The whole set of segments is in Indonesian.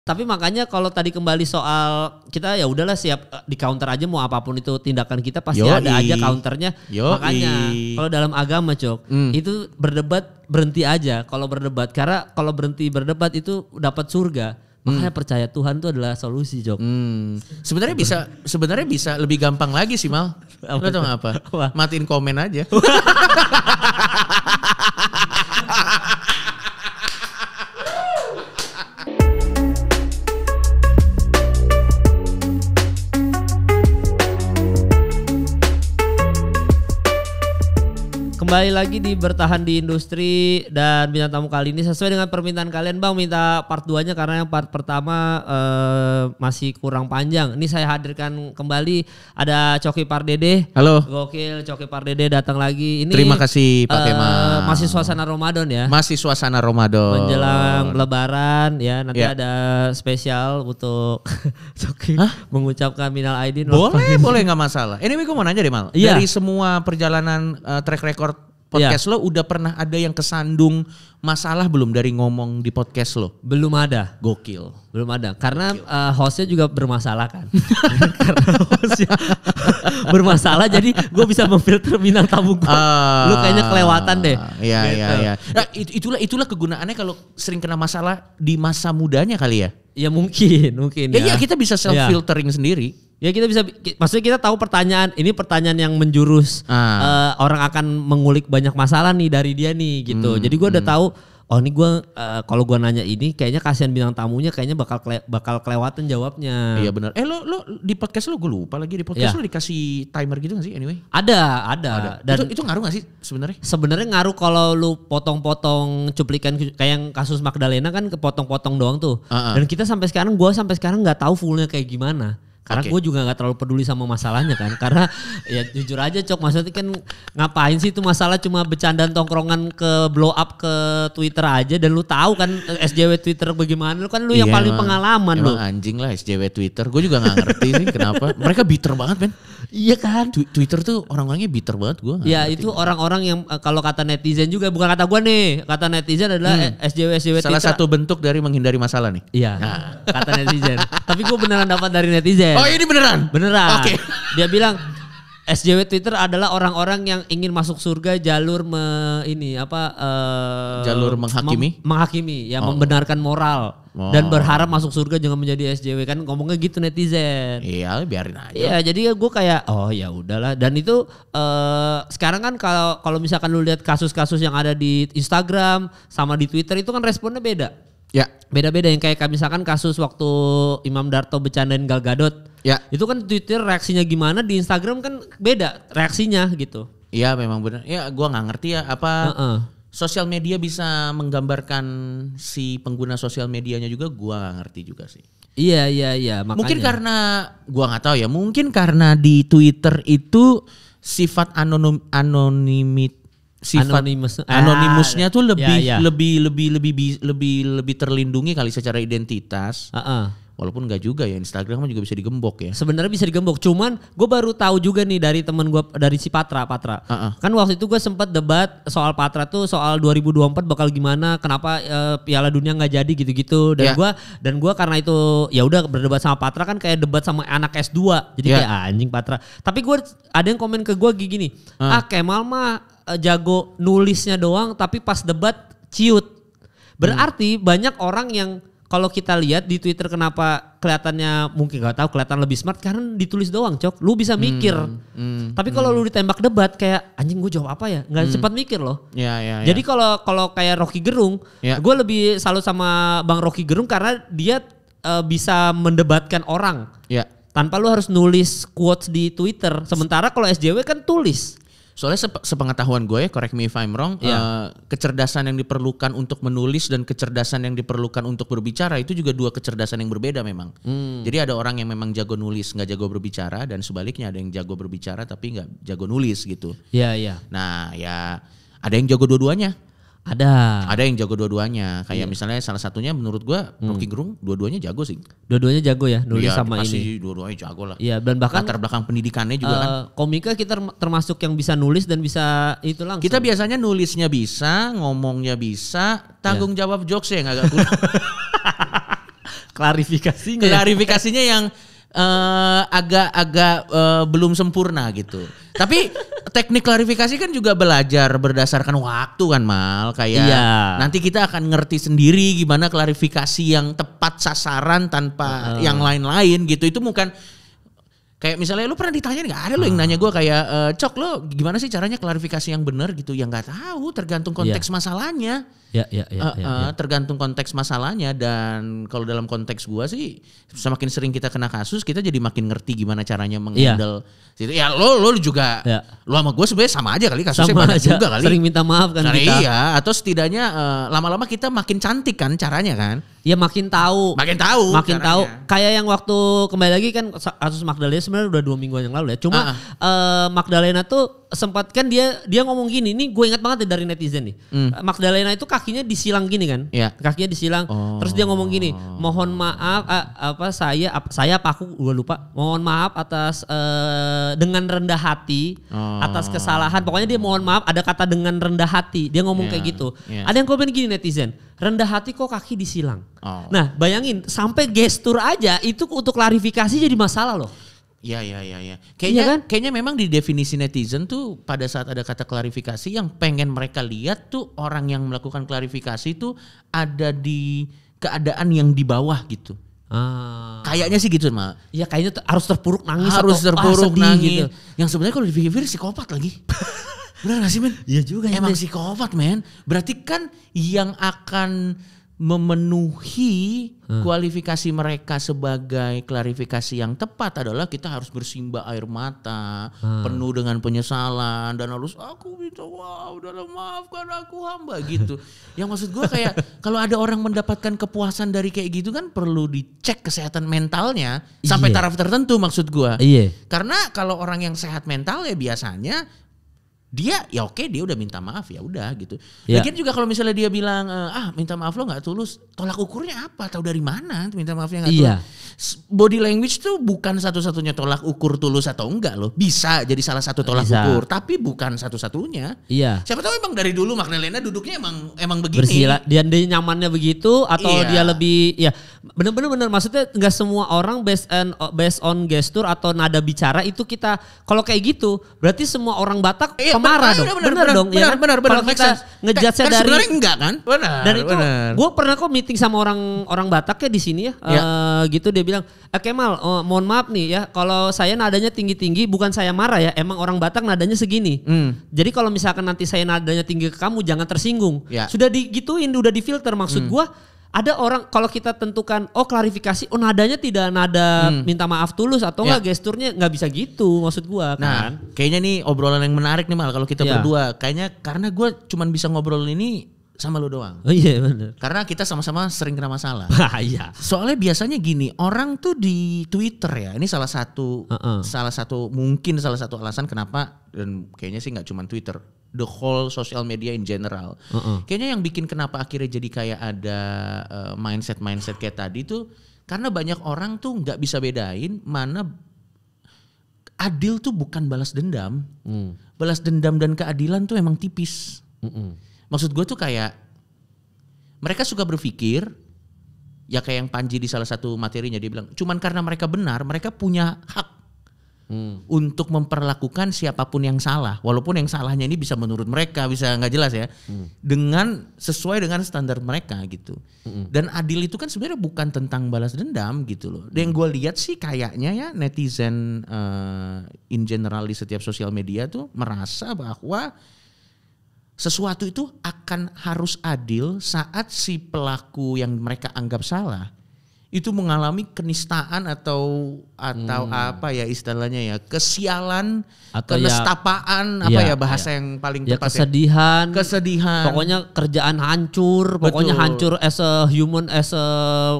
Tapi makanya kalau tadi kembali soal kita ya udahlah siap di counter aja mau apapun itu tindakan kita pasti ada aja counternya. Makanya kalau dalam agama Cok itu berdebat berhenti aja kalau berdebat karena kalau berhenti berdebat itu dapat surga. Makanya percaya Tuhan itu adalah solusi Cok. Sebenarnya bisa lebih gampang lagi sih Mal. Lo tau gak apa? Matiin komen aja. Kembali lagi di Bertahan di Industri dan bintang tamu kali ini sesuai dengan permintaan kalian Bang minta part 2-nya karena yang part pertama masih kurang panjang. Ini saya hadirkan kembali ada Coki Pardede. Halo. Gokil Coki Pardede datang lagi. Ini terima kasih Pak Kemal. Masih suasana Ramadan ya. Masih suasana Ramadan. Menjelang Lebaran ya nanti ada spesial untuk Coki mengucapkan minal aidin. Boleh nggak masalah. Anyway gue mau nanya deh Mal. Dari semua perjalanan track record podcast lo udah pernah ada yang kesandung masalah belum dari ngomong di podcast lo? Belum ada. Gokil. Belum ada. Karena hostnya juga bermasalah kan. Karena hostnya bermasalah jadi gue bisa memfilter bintang tamu gue. Lu kayaknya kelewatan deh. Iya. Nah, itulah kegunaannya kalau sering kena masalah di masa mudanya kali ya? Ya mungkin ya. Iya kita bisa self filtering sendiri. Ya kita bisa, maksudnya kita tahu ini pertanyaan yang menjurus. Orang akan mengulik banyak masalah nih dari dia nih gitu. Jadi gue udah tahu, oh ini gue kalau gue nanya ini kayaknya kasihan bintang tamunya kayaknya bakal kelewatan jawabnya. Iya benar. Lo di podcast lo gue lupa lagi di podcast lo dikasih timer gitu gak sih anyway? Ada. Dan itu ngaruh gak sih sebenarnya? Sebenarnya ngaruh kalau lu potong-potong cuplikan kayak yang kasus Magdalena kan kepotong-potong doang tuh. Dan kita sampai sekarang nggak tahu fullnya kayak gimana. Karena gue juga gak terlalu peduli sama masalahnya kan. Karena ya jujur aja Cok, maksudnya kan ngapain sih itu masalah cuma bercandaan tongkrongan ke blow up ke Twitter aja. Dan lu tahu kan SJW Twitter bagaimana, lu kan yang paling pengalaman lu. Anjing lah SJW Twitter, gue juga gak ngerti sih kenapa. Mereka bitter banget men. Iya kan. Twitter tuh orang-orangnya bitter banget gue. Ya itu orang-orang yang kalau kata netizen juga, bukan kata gue nih. Kata netizen adalah SJW Twitter. Salah satu bentuk dari menghindari masalah nih. Iya kata netizen. Tapi gue beneran dapat dari netizen. Oh ini beneran? Beneran. Oke. Dia bilang SJW Twitter adalah orang-orang yang ingin masuk surga jalur jalur menghakimi? Menghakimi, ya membenarkan moral. Dan berharap masuk surga jangan menjadi SJW, kan ngomongnya gitu netizen. Iya biarin aja. Iya jadi gue kayak oh ya udahlah. Dan itu sekarang kan kalau misalkan lu lihat kasus-kasus yang ada di Instagram sama di Twitter itu kan responnya beda. Ya. Beda-beda yang kayak misalkan kasus waktu Imam Darto bercandain Gal Gadot. Ya. Itu kan Twitter reaksinya gimana, di Instagram kan beda reaksinya gitu. Iya memang benar. Ya gua nggak ngerti ya apa sosial media bisa menggambarkan si pengguna sosial medianya juga, gua nggak ngerti juga sih. Iya makanya. Mungkin karena gua nggak tahu ya, mungkin karena di Twitter itu sifat anonimusnya tuh lebih terlindungi kali secara identitas. Walaupun enggak juga ya, Instagram juga bisa digembok ya. Sebenarnya bisa digembok, cuman gue baru tahu juga nih dari temen gue, dari si Patra. Kan waktu itu gue sempat debat soal Patra tuh soal 2024 bakal gimana, kenapa Piala Dunia nggak jadi gitu-gitu. Dan gue karena itu ya udah berdebat sama Patra kan kayak debat sama anak S2. Jadi kayak anjing Patra. Tapi gue ada yang komen ke gue gini, Kemal mah jago nulisnya doang tapi pas debat ciut. Berarti banyak orang yang kalau kita lihat di Twitter kenapa kelihatannya mungkin gak tahu kelihatan lebih smart karena ditulis doang Cok. Lu bisa mikir. Tapi kalau lu ditembak debat kayak anjing gue jawab apa ya? Gak cepat mikir loh. Jadi kalau kayak Rocky Gerung, gue lebih salut sama Bang Rocky Gerung karena dia bisa mendebatkan orang. Tanpa lu harus nulis quotes di Twitter. Sementara kalau SJW kan tulis. Soalnya sepengetahuan gue ya, correct me if I'm wrong, kecerdasan yang diperlukan untuk menulis dan kecerdasan yang diperlukan untuk berbicara itu juga dua kecerdasan yang berbeda memang. Jadi ada orang yang memang jago nulis nggak jago berbicara, dan sebaliknya ada yang jago berbicara tapi nggak jago nulis gitu. Iya. Nah ya ada yang jago dua-duanya. Ada yang jago dua-duanya. Kayak misalnya salah satunya menurut gue Rocky Gerung, dua-duanya jago sih. Dua-duanya jago ya, nulis sama ini. Dua-duanya jago lah. Iya, dan bahkan latar belakang pendidikannya juga kan. Komika kita termasuk yang bisa nulis dan bisa itu langsung. Kita biasanya nulisnya bisa, ngomongnya bisa, tanggung jawab jokes yang agak kurang. Klarifikasinya yang agak belum sempurna gitu. Tapi teknik klarifikasi kan juga belajar berdasarkan waktu kan Mal. Kayak nanti kita akan ngerti sendiri gimana klarifikasi yang tepat sasaran tanpa yang lain-lain gitu. Itu bukan kayak misalnya lu pernah ditanya nggak ada lo yang nanya gue kayak Cok lo gimana sih caranya klarifikasi yang benar gitu. Ya nggak tahu, tergantung konteks masalahnya. Tergantung konteks masalahnya. Dan kalau dalam konteks gue sih semakin sering kita kena kasus kita jadi makin ngerti gimana caranya menghandle. Ya lo juga lo sama gue sebenarnya sama aja kali kasusnya sama banyak aja. juga kali. Sering minta maaf kan kita. Iya, atau setidaknya lama-lama kita makin cantik kan caranya kan. Ya makin tahu. Makin tahu. Kayak yang waktu kembali lagi kan kasus Magdalena sebenarnya udah 2 mingguan yang lalu ya. Cuma Magdalena tuh sempat kan dia ngomong gini, ini gue ingat banget dari netizen nih. Magdalena itu kakinya disilang gini kan. Kakinya disilang. Terus dia ngomong gini, mohon maaf saya apa aku gue lupa. Mohon maaf atas dengan rendah hati atas kesalahan. Pokoknya dia mohon maaf ada kata dengan rendah hati. Dia ngomong kayak gitu. Ada yang komen gini netizen, rendah hati kok kaki disilang. Nah bayangin sampai gestur aja itu untuk klarifikasi jadi masalah loh. Iya. Kayaknya memang di definisi netizen tuh pada saat ada kata klarifikasi yang pengen mereka lihat tuh orang yang melakukan klarifikasi tuh ada di keadaan yang di bawah gitu. Kayaknya sih gitu Mal. Iya kayaknya harus terpuruk nangis. Nangis. Gitu. Yang sebenarnya kalau dipikir psikopat lagi. Benar gak sih men? Iya juga. Emang psikopat men. Berarti kan yang akan memenuhi kualifikasi mereka sebagai klarifikasi yang tepat adalah kita harus bersimbah air mata, penuh dengan penyesalan dan harus aku minta maafkan aku hamba gitu. Yang maksud gue kayak kalau ada orang mendapatkan kepuasan dari kayak gitu kan perlu dicek kesehatan mentalnya sampai taraf tertentu maksud gue. Karena kalau orang yang sehat mental ya biasanya dia ya oke dia udah minta maaf ya udah gitu. Lagian juga kalau misalnya dia bilang minta maaf lo nggak tulus, tolak ukurnya apa? Tahu dari mana minta maafnya nggak tulus? Body language tuh bukan satu-satunya tolak ukur tulus atau enggak loh. Bisa jadi salah satu tolak ukur, tapi bukan satu-satunya. Siapa tahu emang dari dulu Magdalena duduknya emang begini. Bersila, dia nyamannya begitu atau dia lebih bener maksudnya nggak semua orang based on gestur atau nada bicara itu kita kalau kayak gitu berarti semua orang Batak marah dong. Bener. Kalau kita ngejudge dari sebenarnya enggak kan? Benar. Dan itu gue pernah kok meeting sama orang Batak ya di sini ya. Gitu dia bilang, Kemal, mohon maaf nih ya, kalau saya nadanya tinggi-tinggi bukan saya marah ya, emang orang Batak nadanya segini. Jadi kalau misalkan nanti saya nadanya tinggi ke kamu jangan tersinggung. Sudah digituin, udah difilter maksud gue. Ada orang kalau kita tentukan klarifikasi nadanya tidak nada minta maaf tulus atau enggak gesturnya nggak bisa gitu maksud gua kan. Nah, kayaknya nih obrolan yang menarik nih Mal kalau kita berdua. Kayaknya karena gua cuman bisa ngobrol ini sama lu doang. Oh iya benar. Karena kita sama-sama sering kena masalah. Iya. Soalnya biasanya gini, orang tuh di Twitter ya, ini salah satu alasan kenapa dan kayaknya sih nggak cuma Twitter. The whole social media in general. Kayaknya yang bikin kenapa akhirnya jadi kayak ada mindset kayak tadi tuh karena banyak orang tuh nggak bisa bedain mana adil tuh bukan balas dendam. Balas dendam dan keadilan tuh emang tipis. Maksud gue tuh kayak mereka suka berpikir ya kayak yang Panji di salah satu materinya dia bilang cuman karena mereka benar mereka punya hak untuk memperlakukan siapapun yang salah, walaupun yang salahnya ini bisa menurut mereka bisa nggak jelas ya, dengan sesuai dengan standar mereka gitu. Dan adil itu kan sebenarnya bukan tentang balas dendam gitu loh. Dan yang gue lihat sih kayaknya ya netizen in general di setiap sosial media tuh merasa bahwa sesuatu itu akan harus adil saat si pelaku yang mereka anggap salah itu mengalami kenistaan atau apa ya istilahnya ya kesialan atau kenestapaan bahasa yang paling tepat kesedihan pokoknya kerjaan hancur. Pokoknya hancur as a human as a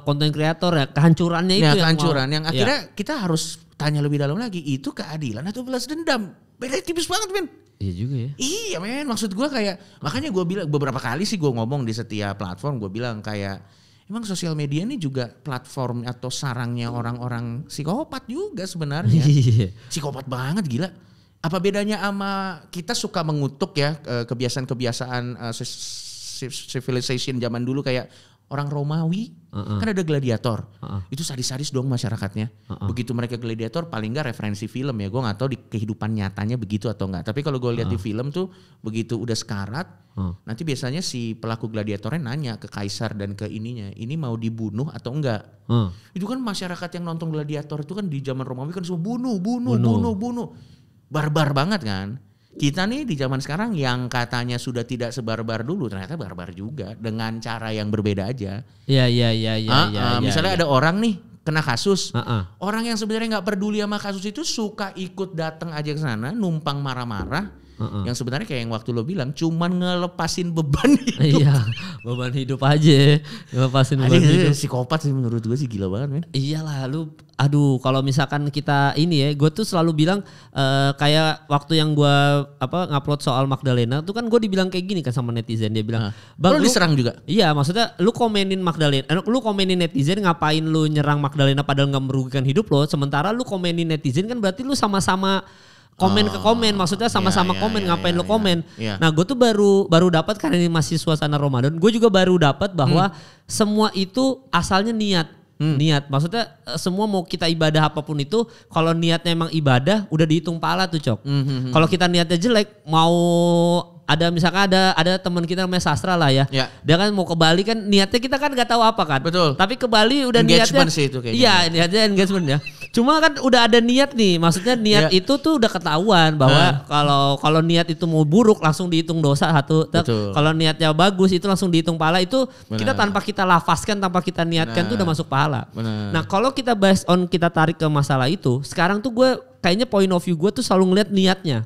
content creator ya kehancurannya itu yang akhirnya kita harus tanya lebih dalam lagi itu keadilan atau balas dendam beda tipis banget men. Iya juga ya. Iya men maksud gue kayak makanya gue bilang beberapa kali sih gue ngomong di setiap platform gue bilang kayak emang sosial media ini juga platform atau sarangnya orang-orang psikopat juga sebenarnya. Psikopat banget gila. Apa bedanya sama kita suka mengutuk ya kebiasaan-kebiasaan civilization zaman dulu kayak orang Romawi. Kan ada gladiator. Itu sadis-sadis dong masyarakatnya. Begitu mereka gladiator paling nggak referensi film ya. Gue nggak tahu di kehidupan nyatanya begitu atau enggak. Tapi kalau gue lihat di film tuh begitu udah sekarat, nanti biasanya si pelaku gladiatornya nanya ke kaisar dan ke ininya, ini mau dibunuh atau enggak. Itu kan masyarakat yang nonton gladiator itu kan di zaman Romawi kan semua bunuh. Barbar banget kan. Kita nih di zaman sekarang yang katanya sudah tidak sebarbar dulu ternyata barbar juga dengan cara yang berbeda aja. Iya. Misalnya ada orang nih kena kasus, orang yang sebenarnya nggak peduli sama kasus itu suka ikut datang aja ke sana, numpang marah-marah. Yang sebenarnya kayak yang waktu lo bilang cuman ngelepasin beban hidup. Iya, beban hidup aja. Ngelepasin beban hidup. Psikopat sih menurut gue sih, gila banget men. Iyalah lu, aduh kalau misalkan kita ini ya, gue tuh selalu bilang kayak waktu yang gue ngupload soal Magdalena tuh kan gue dibilang kayak gini kan sama netizen, dia bilang, "Bang, lu diserang juga?" Iya, maksudnya lu komenin Magdalena, lu komenin netizen, ngapain lu nyerang Magdalena padahal nggak merugikan hidup lo, sementara lu komenin netizen kan berarti lu sama-sama komen ke komen, maksudnya sama-sama komen, ngapain lo komen. Nah gue tuh baru dapat, karena ini masih suasana Ramadan, gue juga baru dapat bahwa semua itu asalnya niat. Niat, maksudnya semua mau kita ibadah apapun itu, kalau niatnya emang ibadah udah dihitung pahala tuh Cok. Kalau kita niatnya jelek, mau ada misalkan ada teman kita namanya Sastra lah ya. Dia kan mau ke Bali kan, niatnya kita kan gak tahu apa kan. Betul. Tapi ke Bali udah engagement niatnya. Sih itu kayaknya. Iya, niatnya engagement ya. Cuma kan udah ada niat nih, maksudnya niat itu tuh udah ketahuan bahwa kalau niat itu mau buruk langsung dihitung dosa satu. Kalau niatnya bagus itu langsung dihitung pahala, itu kita tanpa kita lafazkan, tanpa kita niatkan tuh udah masuk pahala. Nah kalau kita based on kita tarik ke masalah itu, sekarang tuh gue kayaknya point of view gue tuh selalu ngeliat niatnya.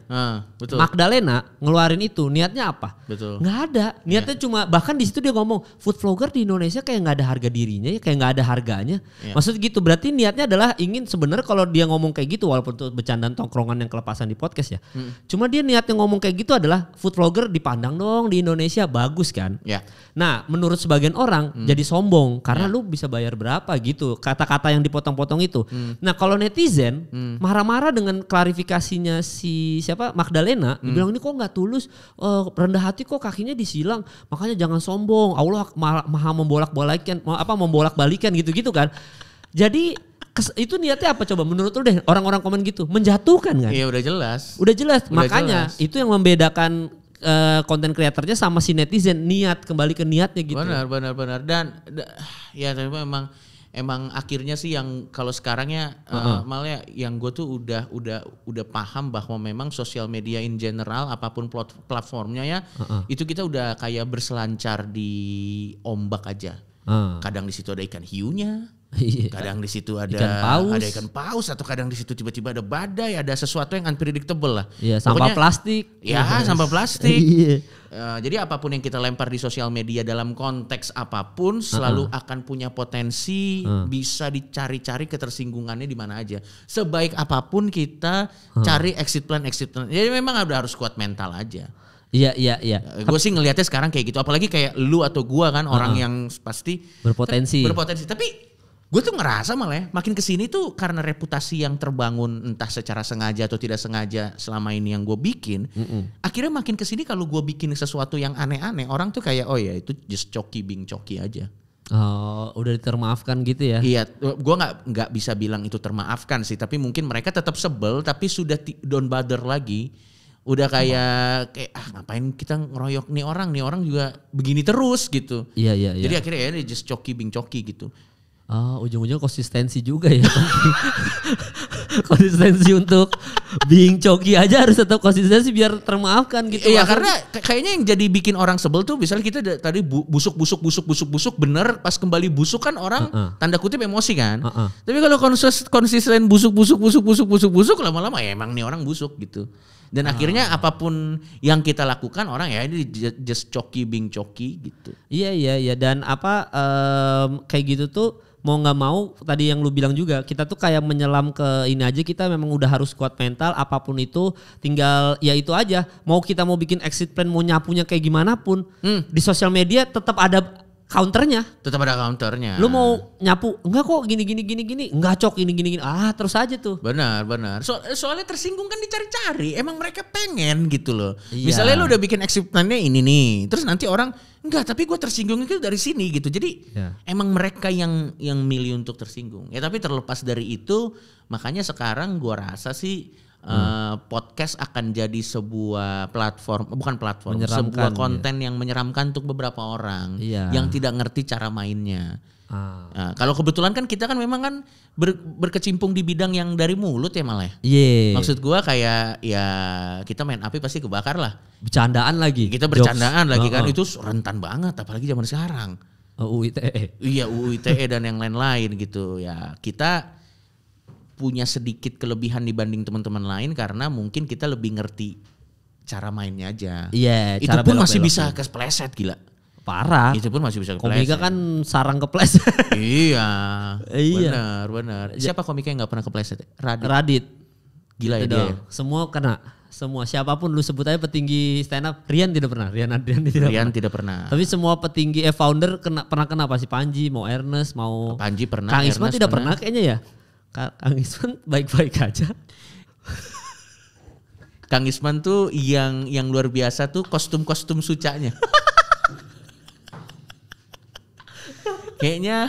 Betul. Magdalena ngeluarin itu niatnya apa? Betul. Nggak ada. Niatnya cuma, bahkan di situ dia ngomong food vlogger di Indonesia kayak nggak ada harga dirinya ya, kayak nggak ada harganya. Maksud gitu, berarti niatnya adalah ingin, sebenarnya kalau dia ngomong kayak gitu walaupun itu bercandaan tongkrongan yang kelepasan di podcast ya. Cuma dia niatnya ngomong kayak gitu adalah food vlogger dipandang dong di Indonesia bagus kan. Nah menurut sebagian orang jadi sombong karena lu bisa bayar berapa gitu, kata-kata yang dipotong-potong itu. Nah kalau netizen marah-marah dengan klarifikasinya si Magdalena, dibilang ini kok nggak tulus, rendah hati kok, kakinya disilang, makanya jangan sombong, Allah maha membolak-balikan gitu-gitu kan. Jadi itu niatnya apa coba menurut lu deh, orang-orang komen gitu, menjatuhkan kan? Iya udah jelas. Makanya jelas. Itu yang membedakan konten kreatornya sama si netizen, niat, kembali ke niatnya gitu. Benar. Dan ya tapi emang akhirnya sih yang kalau sekarangnya malah yang gue tuh udah paham bahwa memang sosial media in general apapun platformnya ya, itu kita udah kayak berselancar di ombak aja. Kadang di situ ada ikan hiunya, kadang di situ ada ikan paus, atau kadang di situ tiba-tiba ada badai, ada sesuatu yang unpredictable lah. Iya, sampah plastik. Ya, sampah plastik. Jadi apapun yang kita lempar di sosial media dalam konteks apapun selalu akan punya potensi bisa dicari-cari ketersinggungannya di mana aja. Sebaik apapun kita cari exit plan. Jadi memang harus kuat mental aja. Iya. Gue sih ngelihatnya sekarang kayak gitu. Apalagi kayak lu atau gua kan orang yang pasti berpotensi. Tapi gue tuh ngerasa malah ya, makin kesini tuh karena reputasi yang terbangun entah secara sengaja atau tidak sengaja selama ini yang gue bikin. Akhirnya makin kesini kalau gue bikin sesuatu yang aneh-aneh, orang tuh kayak oh ya itu just being cocky aja. Oh, udah termaafkan gitu ya? Iya, gue nggak bisa bilang itu termaafkan sih, tapi mungkin mereka tetap sebel, tapi sudah don't bother lagi. Udah kayak ngapain kita ngeroyok nih orang juga begini terus gitu. Iya. Jadi akhirnya ya just being cocky gitu. Ujung-ujungnya konsistensi juga ya. Konsistensi untuk being cocky aja harus tetap konsistensi biar termaafkan gitu. Iya, karena kayaknya yang jadi bikin orang sebel tuh misalnya kita tadi busuk bener, pas kembali busuk kan orang tanda kutip emosi kan. Tapi kalau konsisten busuk lama-lama ya emang nih orang busuk gitu. Dan akhirnya apapun yang kita lakukan orang ya ini just being cocky gitu. Iya, dan kayak gitu tuh mau nggak mau tadi yang lu bilang juga, kita tuh kayak menyelam ke ini aja, kita memang udah harus kuat mental apapun itu, tinggal ya itu aja, mau kita mau bikin exit plan, mau nyapunya kayak gimana pun di sosial media tetap ada counternya. Tetap ada counternya. Lu mau nyapu, enggak kok gini, enggak cok gini. Terus aja tuh. Benar. Soalnya tersinggung kan dicari-cari. Emang mereka pengen gitu loh. Iya. Misalnya lu udah bikin acceptance-nya ini nih. Terus nanti orang, enggak tapi gue tersinggung itu dari sini gitu. Jadi emang mereka yang milih untuk tersinggung. Ya tapi terlepas dari itu, makanya sekarang gue rasa sih podcast akan jadi sebuah sebuah konten yang menyeramkan untuk beberapa orang yang tidak ngerti cara mainnya. Nah, kalau kebetulan kan kita kan memang kan berkecimpung di bidang yang dari mulut ya malah. Iya. Maksud gua kayak ya kita main api pasti kebakar lah. Bercandaan lagi. Kita bercandaan lagi kan itu rentan banget apalagi zaman sekarang. UU ITE. Iya UU ITE dan yang lain-lain gitu ya. Kita punya sedikit kelebihan dibanding teman-teman lain karena mungkin kita lebih ngerti cara mainnya aja. Iya. Itu pun masih bisa kepleset gila. Parah. Itu pun masih bisa kepleset. Komika kan sarang kepleset. Iya. Iya. Benar. Siapa komika yang nggak pernah kepleset? Radit. Gila ya dia. Semua kena. Semua siapapun lu sebut aja petinggi stand up. Rian tidak pernah. Rian tidak pernah. Tapi semua petinggi founder pernah kena pasti Panji, mau Ernest, mau Panji pernah. Kang Isman tidak pernah kayaknya ya. Kang Isman baik-baik aja. Kang Isman tuh yang luar biasa tuh kostum-kostum sucanya. Kayaknya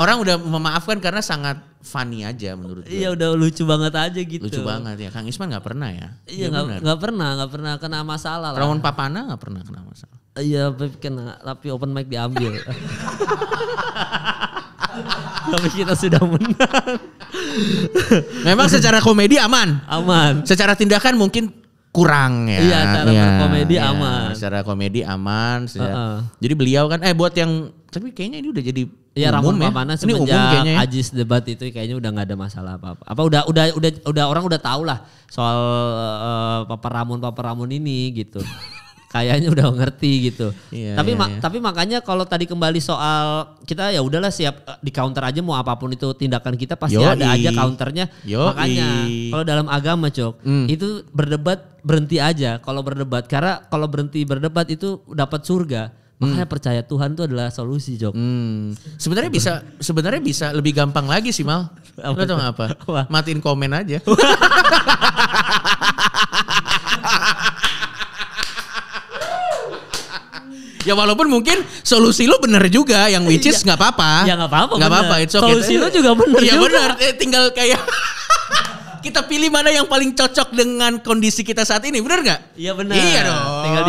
orang udah memaafkan karena sangat funny aja menurut gue. Iya udah lucu banget aja gitu. Lucu banget ya. Kang Isman gak pernah ya? Iya gak pernah kena masalah lah. Ramon Papana gak pernah kena masalah? Iya kena tapi open mic diambil. Tapi kita sudah menang. Memang secara komedi aman. Secara tindakan mungkin kurang ya. Iya, secara komedi aman. Secara komedi aman. Jadi beliau kan buat yang tapi kayaknya ini udah jadi Ramon ya. Pamana semenjak Ajis debat itu kayaknya udah nggak ada masalah apa-apa. Udah orang udah tahu lah soal Papa Ramon ini gitu. Kayaknya udah ngerti gitu. Tapi makanya kalau tadi kembali soal kita ya udahlah siap di counter aja mau apapun itu tindakan kita pasti ada aja counternya. Makanya kalau dalam agama itu berdebat berhenti aja kalau berdebat karena kalau berhenti berdebat itu dapat surga. Makanya percaya Tuhan itu adalah solusi Jok. Sebenarnya bisa lebih gampang lagi sih Mal. Lo tau gak apa? Matiin komen aja. Ya walaupun mungkin solusi lu bener juga yang which is gak apa-apa. Ya gak apa-apa. Gak apa-apa. Solusi lu juga bener juga. Iya bener. Tinggal kayak kita pilih mana yang paling cocok dengan kondisi kita saat ini. Bener gak? Iya bener. Iya dong. Tinggal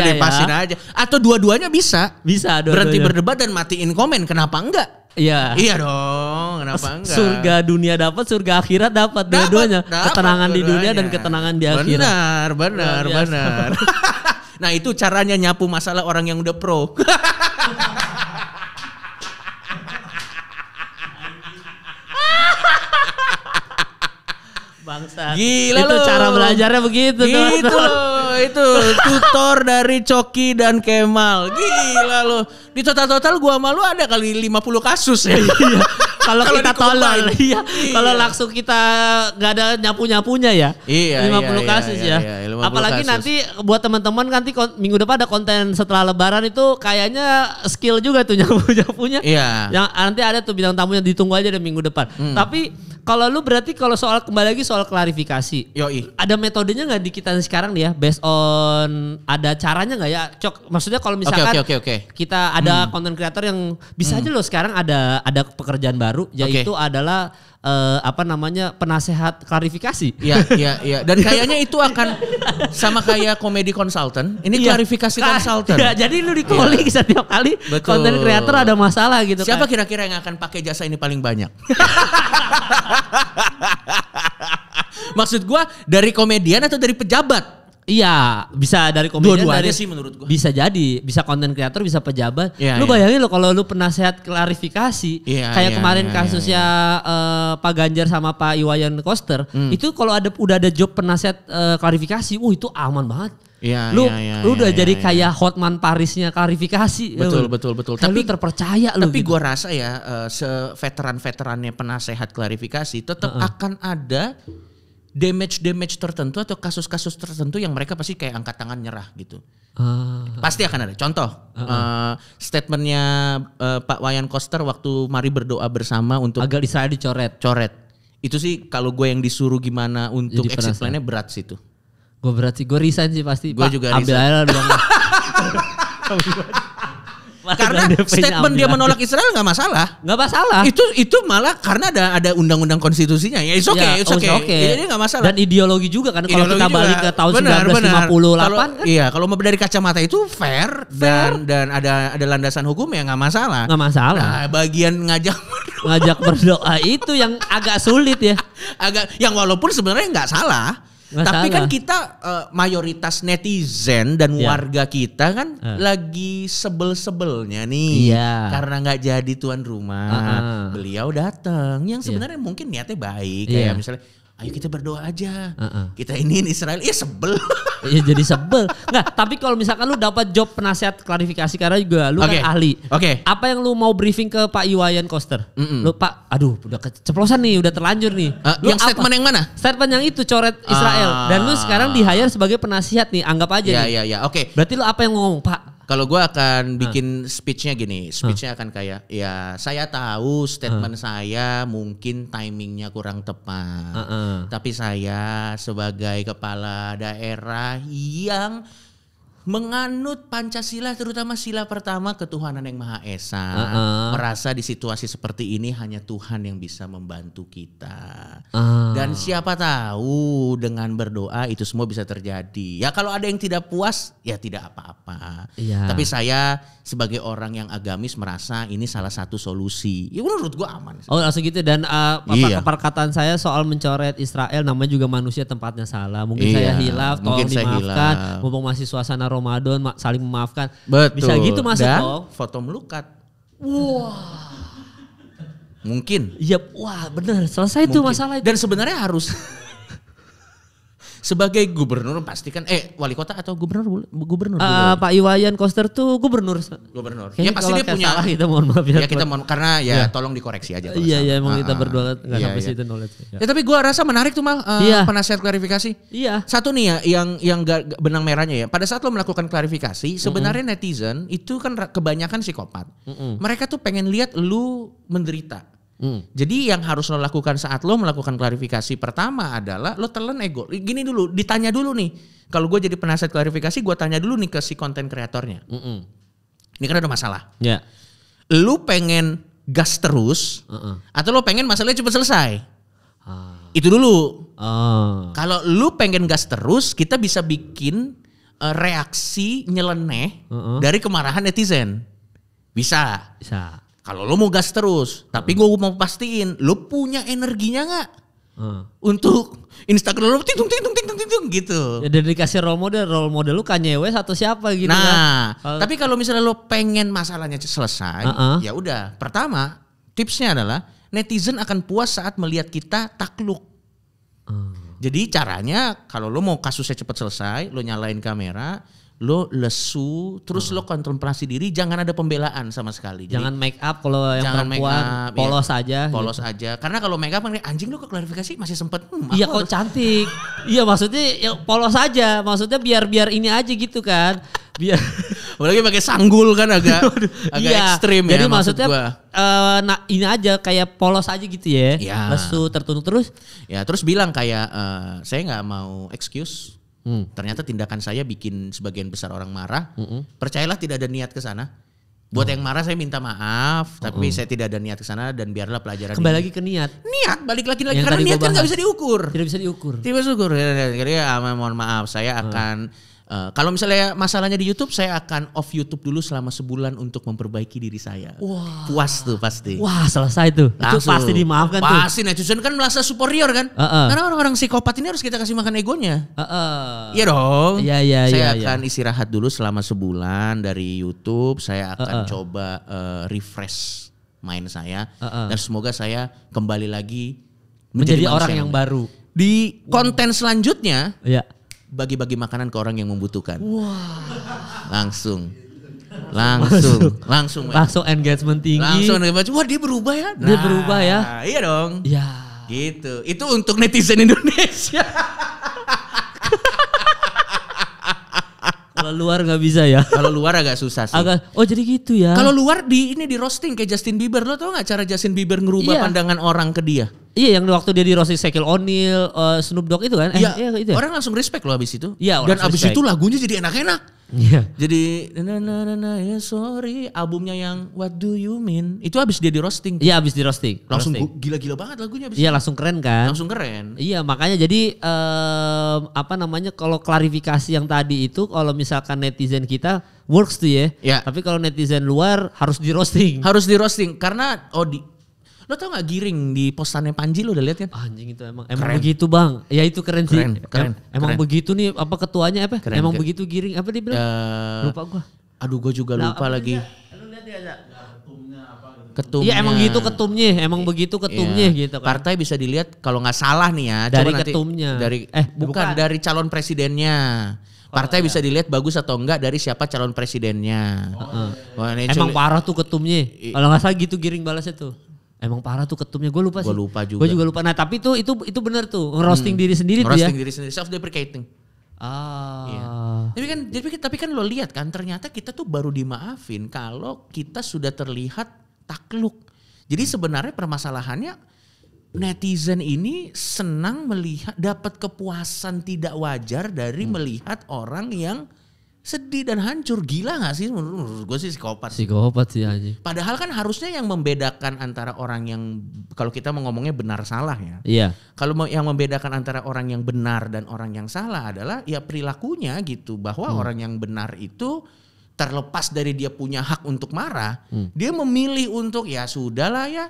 dipasin aja. Atau dua-duanya bisa. Bisa. Berhenti berdebat dan matiin komen. Kenapa enggak? Iya. Iya dong. Kenapa enggak? Surga dunia dapat, surga akhirat dapat. Dua-duanya. Ketenangan di dunia dan ketenangan di akhirat. Benar. Nah itu caranya nyapu masalah orang yang udah pro. Bangsa. Gila itu loh. Cara belajarnya begitu. Gitu loh. Itu tutor dari Coki dan Kemal. Gila loh. Di total gua sama lu ada kali 50 kasus ya. Kalau kita tolol, kalau langsung kita nggak ada nyapu-nyapunya ya. 50 kasus ya. Apalagi kasus. Nanti buat teman-teman nanti minggu depan ada konten setelah Lebaran itu kayaknya skill juga tuh nyapu-nyapunya. Iya. Yang nanti ada tuh bintang tamunya ditunggu aja deh minggu depan. Tapi kalau lu berarti kalau kembali lagi soal klarifikasi. Ada metodenya nggak di kita sekarang nih ya? Based on ada caranya nggak ya? Cok, maksudnya kalau misalkan kita ada konten kreator yang bisa aja loh sekarang ada pekerjaan baru. Yaitu adalah penasehat klarifikasi. Iya. Dan kayaknya itu akan sama kayak komedi konsultan. Ini klarifikasi konsultan. Ya, jadi lu di calling setiap kali konten kreator ada masalah gitu. Siapa kira-kira yang akan pakai jasa ini paling banyak? Maksud gua dari komedian atau dari pejabat? Iya, bisa dari komedian. Dua-duanya sih menurut gua. Bisa jadi, bisa konten kreator, bisa pejabat. Ya, lu bayangin lo kalau lu penasehat klarifikasi, kayak kemarin kasusnya Pak Ganjar sama Pak Iwayan Koster, itu kalau udah ada job penasehat klarifikasi, itu aman banget. Lu udah jadi kayak Hotman Parisnya klarifikasi. Betul. Tapi terpercaya lu. Tapi gitu. Gua rasa ya, seveteran-veterannya penasehat klarifikasi tetap akan ada damage tertentu atau kasus-kasus tertentu yang mereka pasti kayak angkat tangan nyerah gitu. Pasti akan ada. Contoh, statementnya Pak Wayan Koster waktu mari berdoa bersama untuk agar Israel dicoret. Itu sih kalau gue yang disuruh gimana untuk exit plan-nya berat sih itu. Gue berat sih, gue resign sih pasti. Gue juga ambil resign. aja dong. Karena statement dia menolak Israel nggak masalah. Nggak masalah. Itu malah karena ada undang-undang konstitusinya. Ya it's okay, it's okay. Jadi nggak masalah. Dan ideologi juga kan kalau kita balik ke tahun 1958 kan. Iya, kalau dari kacamata itu fair. Dan ada landasan hukum ya nggak masalah. Nggak masalah. Nah, bagian ngajak berdoa itu yang agak sulit ya. Yang walaupun sebenarnya nggak salah. Tapi kan kita mayoritas netizen dan warga kita kan lagi sebel-sebelnya nih karena nggak jadi tuan rumah. Beliau datang yang sebenarnya mungkin niatnya baik kayak misalnya ayo kita berdoa aja. Kita iniin Israel. Iya sebel. Iya jadi sebel. Nggak, tapi kalau misalkan lu dapat job penasihat klarifikasi karena juga lu kan ahli. Apa yang lu mau briefing ke Pak Iwayan Koster? Lu Pak, aduh udah keceplosan nih, udah terlanjur nih. Yang statement yang mana? Statement yang itu coret Israel. Dan lu sekarang di-hire sebagai penasihat nih, anggap aja nih. Iya. Oke. Berarti lu apa yang ngomong Pak? Kalau gue akan bikin speech-nya gini, speech-nya akan kayak, ya saya tahu statement saya mungkin timingnya kurang tepat, tapi saya sebagai kepala daerah yang menganut Pancasila terutama sila pertama ketuhanan yang Maha Esa, merasa di situasi seperti ini hanya Tuhan yang bisa membantu kita. Dan siapa tahu dengan berdoa itu semua bisa terjadi. Ya kalau ada yang tidak puas ya tidak apa-apa. Tapi saya sebagai orang yang agamis merasa ini salah satu solusi. Ya menurut gua aman. Oh langsung gitu dan perkataan saya soal mencoret Israel namanya juga manusia tempatnya salah. Mungkin saya hilaf, tolong dimaafkan. Mumpung masih suasana Ramadan saling memaafkan. Betul. Bisa gitu masuk dong. Foto melukat. Wah. Mungkin. Iya, wah benar. Selesai tuh masalah itu. Dan sebenarnya harus sebagai gubernur pastikan wali kota atau gubernur. Pak Iwayan Koster tuh gubernur. Ya pasti dia punya salah, kita mohon maaf ya. Ya kita mohon karena tolong dikoreksi aja. Iya emang kita berdoa enggak sampai situ knowledge. Ya tapi gua rasa menarik tuh Mal penasihat klarifikasi. Iya. Satu nih ya yang benang merahnya ya. Pada saat lo melakukan klarifikasi sebenarnya netizen itu kan kebanyakan psikopat. Mereka tuh pengen lihat lu menderita. Jadi yang harus lo lakukan saat lo melakukan klarifikasi pertama adalah lo telan ego. Gini dulu, ditanya dulu nih. Kalau gue jadi penasihat klarifikasi, gue tanya dulu nih ke si konten kreatornya. Ini kan ada masalah. Lo pengen gas terus, atau lo pengen masalahnya cepat selesai? Itu dulu. Kalau lo pengen gas terus, kita bisa bikin reaksi nyeleneh dari kemarahan netizen. Bisa. Kalau lo mau gas terus, tapi gue mau pastiin lo punya energinya nggak untuk Instagram lo ting gitu. Ya dan dikasih role model lu Kanye West atau siapa gitu kan. Tapi kalau misalnya lo pengen masalahnya selesai, ya udah. Pertama, tipsnya adalah netizen akan puas saat melihat kita takluk. Jadi caranya kalau lo mau kasusnya cepat selesai, lo nyalain kamera, lo lesu, terus lo kontemplasi diri, jangan ada pembelaan sama sekali. Jangan make up kalau yang perempuan, polos aja. Polos aja. Karena kalau make up anjing lo ke klarifikasi masih sempet. Iya kok cantik. Iya maksudnya ya polos aja. Maksudnya biar ini aja gitu kan. Biar apalagi pakai sanggul kan agak ekstrim ya. Jadi maksudnya ini aja kayak polos aja gitu ya. Lesu tertutup terus. Ya terus bilang kayak saya nggak mau excuse. Ternyata tindakan saya bikin sebagian besar orang marah. Percayalah tidak ada niat ke sana. Buat yang marah saya minta maaf, tapi saya tidak ada niat ke sana dan biarlah pelajaran. Kembali lagi ke niat. Niat balik lagi karena niat kan nggak bisa diukur. Tidak bisa diukur. Tidak bisa diukur. Jadi mohon maaf, saya akan kalau misalnya masalahnya di YouTube, saya akan off YouTube dulu selama sebulan untuk memperbaiki diri saya. Wah. Puas tuh pasti. Wah selesai tuh. Langsung. Itu pasti dimaafkan tuh. Pasti netizen kan merasa superior kan. Karena orang-orang psikopat ini harus kita kasih makan egonya. Iya dong. Iya. Saya akan istirahat dulu selama sebulan dari YouTube. Saya akan coba refresh mind saya. Dan semoga saya kembali lagi menjadi orang yang baru. Di konten selanjutnya. Iya. Bagi-bagi makanan ke orang yang membutuhkan. Langsung engagement tinggi. Wah dia berubah ya. Dia berubah ya. Iya dong. Ya. Gitu. Itu untuk netizen Indonesia. Kalau luar nggak bisa ya. Kalau luar agak susah sih. Oh jadi gitu ya. Kalau luar di roasting kayak Justin Bieber, lo tau gak cara Justin Bieber ngerubah pandangan orang ke dia? Iya, yang waktu dia di roasting Shaquille O'Neal, Snoop Dogg itu kan? Iya, itu ya? Orang langsung respect loh abis itu. Iya, dan abis itu lagunya jadi enak-enak. Iya. Jadi ya sorry, albumnya yang What Do You Mean itu abis dia di roasting. Iya, abis di roasting. Langsung gila-gila banget lagunya abis. Iya, langsung keren kan? Langsung keren. Iya, makanya jadi kalau klarifikasi yang tadi itu kalau misalkan netizen kita works tuh ya. Iya. Tapi kalau netizen luar harus di roasting. Harus di roasting karena lo tau gak Giring di postannya Panji lo udah lihat kan? Anjing itu emang begitu bang. Ya itu keren sih. Emang begitu nih apa ketuanya apa? Keren, emang begitu Giring apa dia bilang? Lupa gua. Aduh gue juga lupa lagi. Lu lihat ya. Ketumnya. Iya emang gitu ketumnya, emang begitu ketumnya gitu kan. Partai bisa dilihat kalau nggak salah nih ya. Dari coba ketumnya. Bukan dari calon presidennya. Partai bisa dilihat bagus atau enggak dari siapa calon presidennya. Wah, emang parah tuh ketumnya. Kalau nggak salah gitu Giring balasnya tuh. Emang parah tuh ketumnya, gue lupa sih. Gue lupa juga. Gue juga lupa. Nah tapi itu benar tuh, ngerosting diri sendiri tuh ya. Ngerosting diri sendiri, self-deprecating. Iya. Tapi kan lo lihat kan ternyata kita tuh baru dimaafin kalau kita sudah terlihat takluk. Jadi sebenarnya permasalahannya netizen ini senang melihat, dapat kepuasan tidak wajar dari melihat orang yang sedih dan hancur. Gila gak sih menurut gue sih psikopat. Psikopat sih aja. Padahal kan harusnya yang membedakan antara orang yang, kalau kita mau ngomongnya benar salah ya. Iya. Kalau yang membedakan antara orang yang benar dan orang yang salah adalah ya perilakunya gitu. Bahwa orang yang benar itu terlepas dari dia punya hak untuk marah. Dia memilih untuk ya sudahlah ya.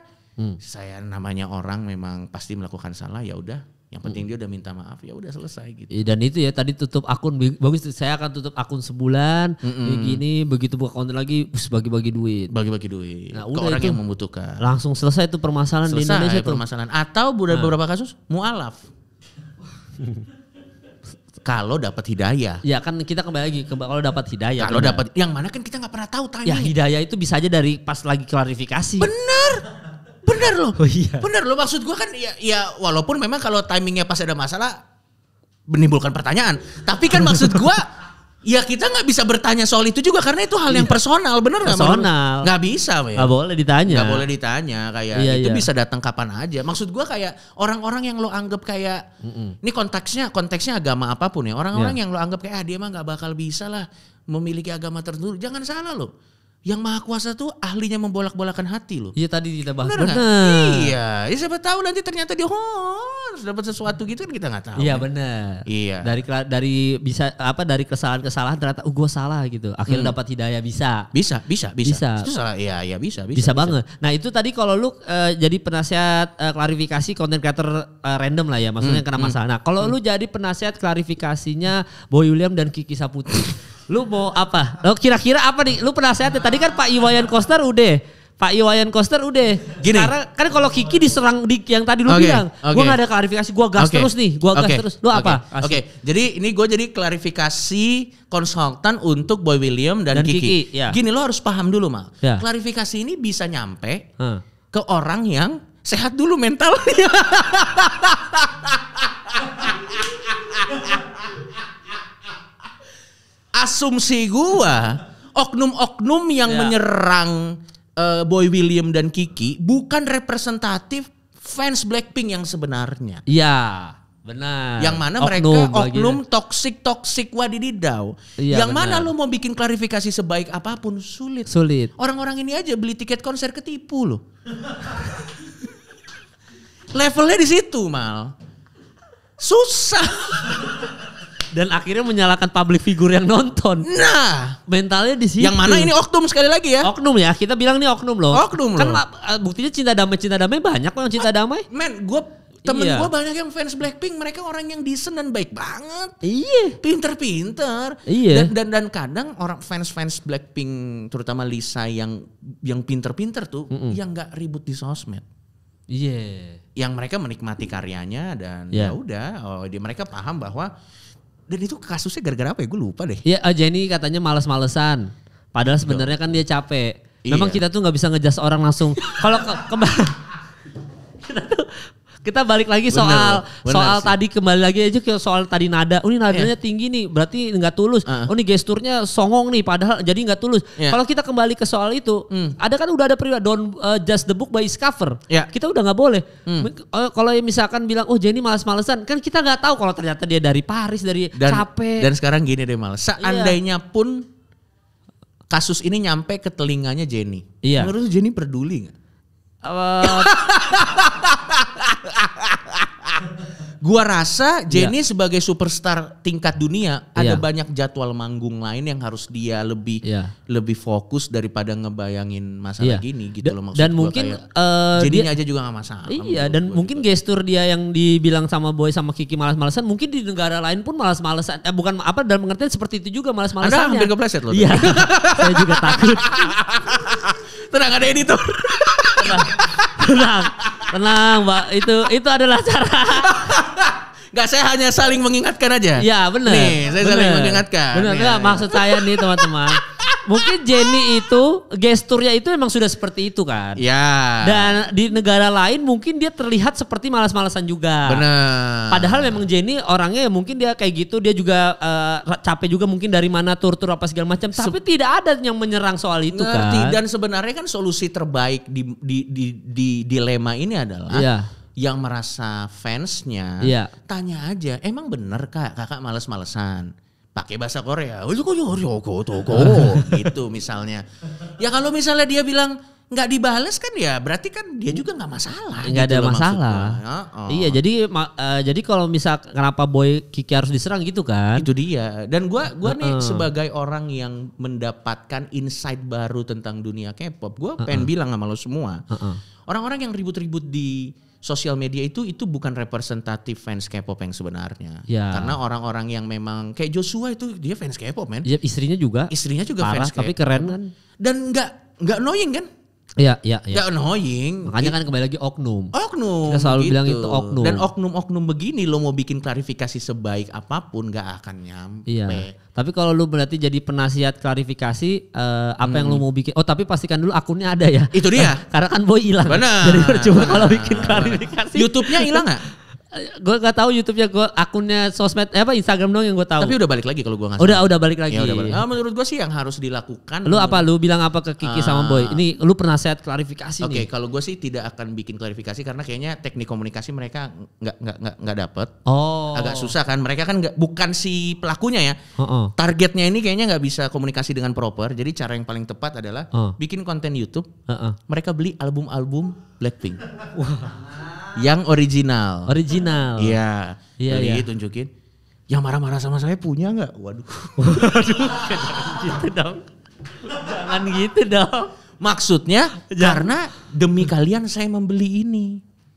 Saya namanya orang memang pasti melakukan salah, ya udah. Yang penting dia udah minta maaf, ya udah selesai gitu. Dan itu ya tadi tutup akun bagus, saya akan tutup akun sebulan begini, begitu buka konten lagi bagi-bagi duit. Bagi-bagi duit nah, ke orang yang membutuhkan. Langsung selesai itu permasalahan di Indonesia tuh. Permasalahan. Atau beberapa kasus mualaf. Kalau dapat hidayah. Ya kan kita kembali lagi kalau dapat hidayah. Kalau dapat yang mana kan kita nggak pernah tahu timing. Ya hidayah itu bisa aja dari pas lagi klarifikasi. Bener loh. Oh iya. Bener loh, maksud gue kan ya walaupun memang kalau timingnya pas ada masalah menimbulkan pertanyaan. Tapi kan maksud gue ya kita gak bisa bertanya soal itu juga karena itu hal yang personal, bener gak? Personal. Gak bisa. Gak boleh ditanya. Gak boleh ditanya kayak itu bisa datang kapan aja. Maksud gue kayak orang-orang yang lo anggap kayak ini konteksnya agama apapun ya. Orang-orang yang lo anggap kayak dia mah gak bakal bisa lah memiliki agama tertentu. Jangan salah lo. Yang Maha Kuasa tuh ahlinya membolak-bolakan hati loh. Iya tadi kita bahas. Bener. Iya, ya siapa tahu nanti ternyata dia harus dapat sesuatu gitu kan kita nggak tahu. Iya benar. Iya. Dari kesalahan-kesalahan ternyata gue salah gitu. Akhirnya dapat hidayah bisa. Bisa. Bisa. Itu salah. Iya bisa. Bisa banget. Nah itu tadi kalau lu jadi penasihat klarifikasi konten creator random lah ya, maksudnya kena masalah. Nah kalau lu jadi penasihat klarifikasinya Boy William dan Kiki Saputri. Lu mau apa? Lu kira-kira apa nih? Lu penasehatnya tadi kan Pak Iwayan Koster udah. Gini. Karena kan kalau Kiki diserang yang tadi lu bilang, gua gak ada klarifikasi, gua gas terus nih, terus. Lu apa? Jadi ini gue jadi klarifikasi konsultan untuk Boy William dan Kiki. Ya. Gini lo harus paham dulu Mal. Ya. Klarifikasi ini bisa nyampe ke orang yang sehat dulu mentalnya. Asumsi gua oknum-oknum yang menyerang Boy William dan Kiki bukan representatif fans Blackpink yang sebenarnya. Iya, benar. Yang mana mereka oknum toksik wadididau. Iya, yang mana lo mau bikin klarifikasi sebaik apapun sulit. Orang-orang ini aja beli tiket konser ketipu loh. Levelnya di situ Mal. Susah. Dan akhirnya menyalahkan public figure yang nonton. Nah, mentalnya di situ. Yang mana ini oknum sekali lagi ya? Oknum ya, kita bilang nih oknum loh. Oknum kan loh. Buktinya cinta damai banyak kok yang cinta damai. Men, temen gue banyak yang fans Blackpink, mereka orang yang decent dan baik banget. Iya. Pinter-pinter. Iya. Dan kadang orang fans Blackpink, terutama Lisa yang pinter-pinter tuh, yang nggak ribut di sosmed. Iya. Yang mereka menikmati karyanya dan ya udah, mereka paham bahwa. Dan itu kasusnya gara-gara apa ya? Gue lupa deh. Iya, Jenny katanya males-malesan. Padahal sebenarnya kan dia capek. Memang kita tuh nggak bisa ngejas orang langsung. Kalau Kita balik lagi soal tadi, kembali lagi aja ke soal tadi nada. Oh ini nadanya tinggi nih, berarti nggak tulus. Oh ini gesturnya songong nih, padahal jadi nggak tulus. Kalau kita kembali ke soal itu, ada kan udah ada periode don't judge the book by its cover. Kita udah nggak boleh. Kalau misalkan bilang oh Jenny malas-malesan, kan kita nggak tahu kalau ternyata dia dari Paris, dari capek. Dan sekarang gini deh Mal, seandainya pun kasus ini nyampe ke telinganya Jenny, menurut Jenny peduli nggak? Gua rasa Jenny sebagai superstar tingkat dunia ada banyak jadwal manggung lain yang harus dia lebih fokus daripada ngebayangin masalah gini gitu loh maksud dan gua. mungkin Jenny aja juga gak masalah. Iya dan mungkin gestur dia yang dibilang sama Boy sama Kiki malas-malesan, mungkin di negara lain pun malas-malesan. Bukan apa dalam pengertian seperti itu juga malas-malesannya. Anda hampir kepleset loh. Iya. Saya juga takut. Tenang, ada editor. Tenang, Mbak. Itu adalah cara. Enggak, saya hanya saling mengingatkan aja. Iya, benar. Nih, saya saling mengingatkan. Benar, enggak maksud saya nih, teman-teman. Mungkin Jenny itu gesturnya itu emang sudah seperti itu kan. Iya. Dan di negara lain mungkin dia terlihat seperti malas-malasan juga. Benar. Padahal memang Jenny orangnya ya mungkin dia kayak gitu, dia juga capek juga mungkin dari mana tur-tur apa segala macam. Tapi tidak ada yang menyerang soal itu kan. Dan sebenarnya kan solusi terbaik di dilema ini adalah yang merasa fansnya tanya aja, emang bener kakak males-malesan? Pakai bahasa Korea, gitu misalnya. Ya kalau misalnya dia bilang nggak dibales kan ya berarti kan dia juga nggak masalah. Nggak gitu ada masalah. Iya jadi kalau misal kenapa Boy Kiki harus diserang gitu kan? Itu dia. Dan gua nih sebagai orang yang mendapatkan insight baru tentang dunia K-pop, gua pengen bilang sama lo semua, orang-orang yang ribut-ribut di sosial media itu bukan representatif fans K-pop yang sebenarnya. Karena orang-orang yang memang kayak Joshua itu dia fans K-pop men. Ya, istrinya juga fans parah, K-pop. tapi keren kan. Dan nggak annoying kan? Iya. Nggak annoying. Makanya kan kembali lagi oknum. Kita selalu bilang itu oknum. Dan oknum-oknum begini lo mau bikin klarifikasi sebaik apapun nggak akan nyampe. Iya. Tapi kalau lu berarti jadi penasihat klarifikasi apa yang lu mau bikin. Oh tapi pastikan dulu akunnya ada ya. Itu dia. Karena kan Boy hilang. Benar. Jadi percuma kalau bikin klarifikasi. YouTube-nya hilang nggak? Gue gak tahu YouTube-nya, gue akunnya sosmed Instagram dong yang gue tahu. Tapi udah balik lagi kalau gue nggak salah. Udah balik lagi. Ya, udah balik. Menurut gue sih yang harus dilakukan. Lu bilang apa ke Kiki sama Boy? Ini lu penasehat klarifikasi nih. Oke, kalau gue sih tidak akan bikin klarifikasi karena kayaknya teknik komunikasi mereka nggak dapet. Agak susah kan. Mereka kan bukan si pelakunya ya. Targetnya ini kayaknya nggak bisa komunikasi dengan proper. Jadi cara yang paling tepat adalah bikin konten YouTube. Mereka beli album-album Blackpink. Yang original. Iya. Beli tunjukin. Yang marah-marah sama saya punya nggak? Waduh. Jangan gitu dong. Maksudnya karena demi kalian saya membeli ini.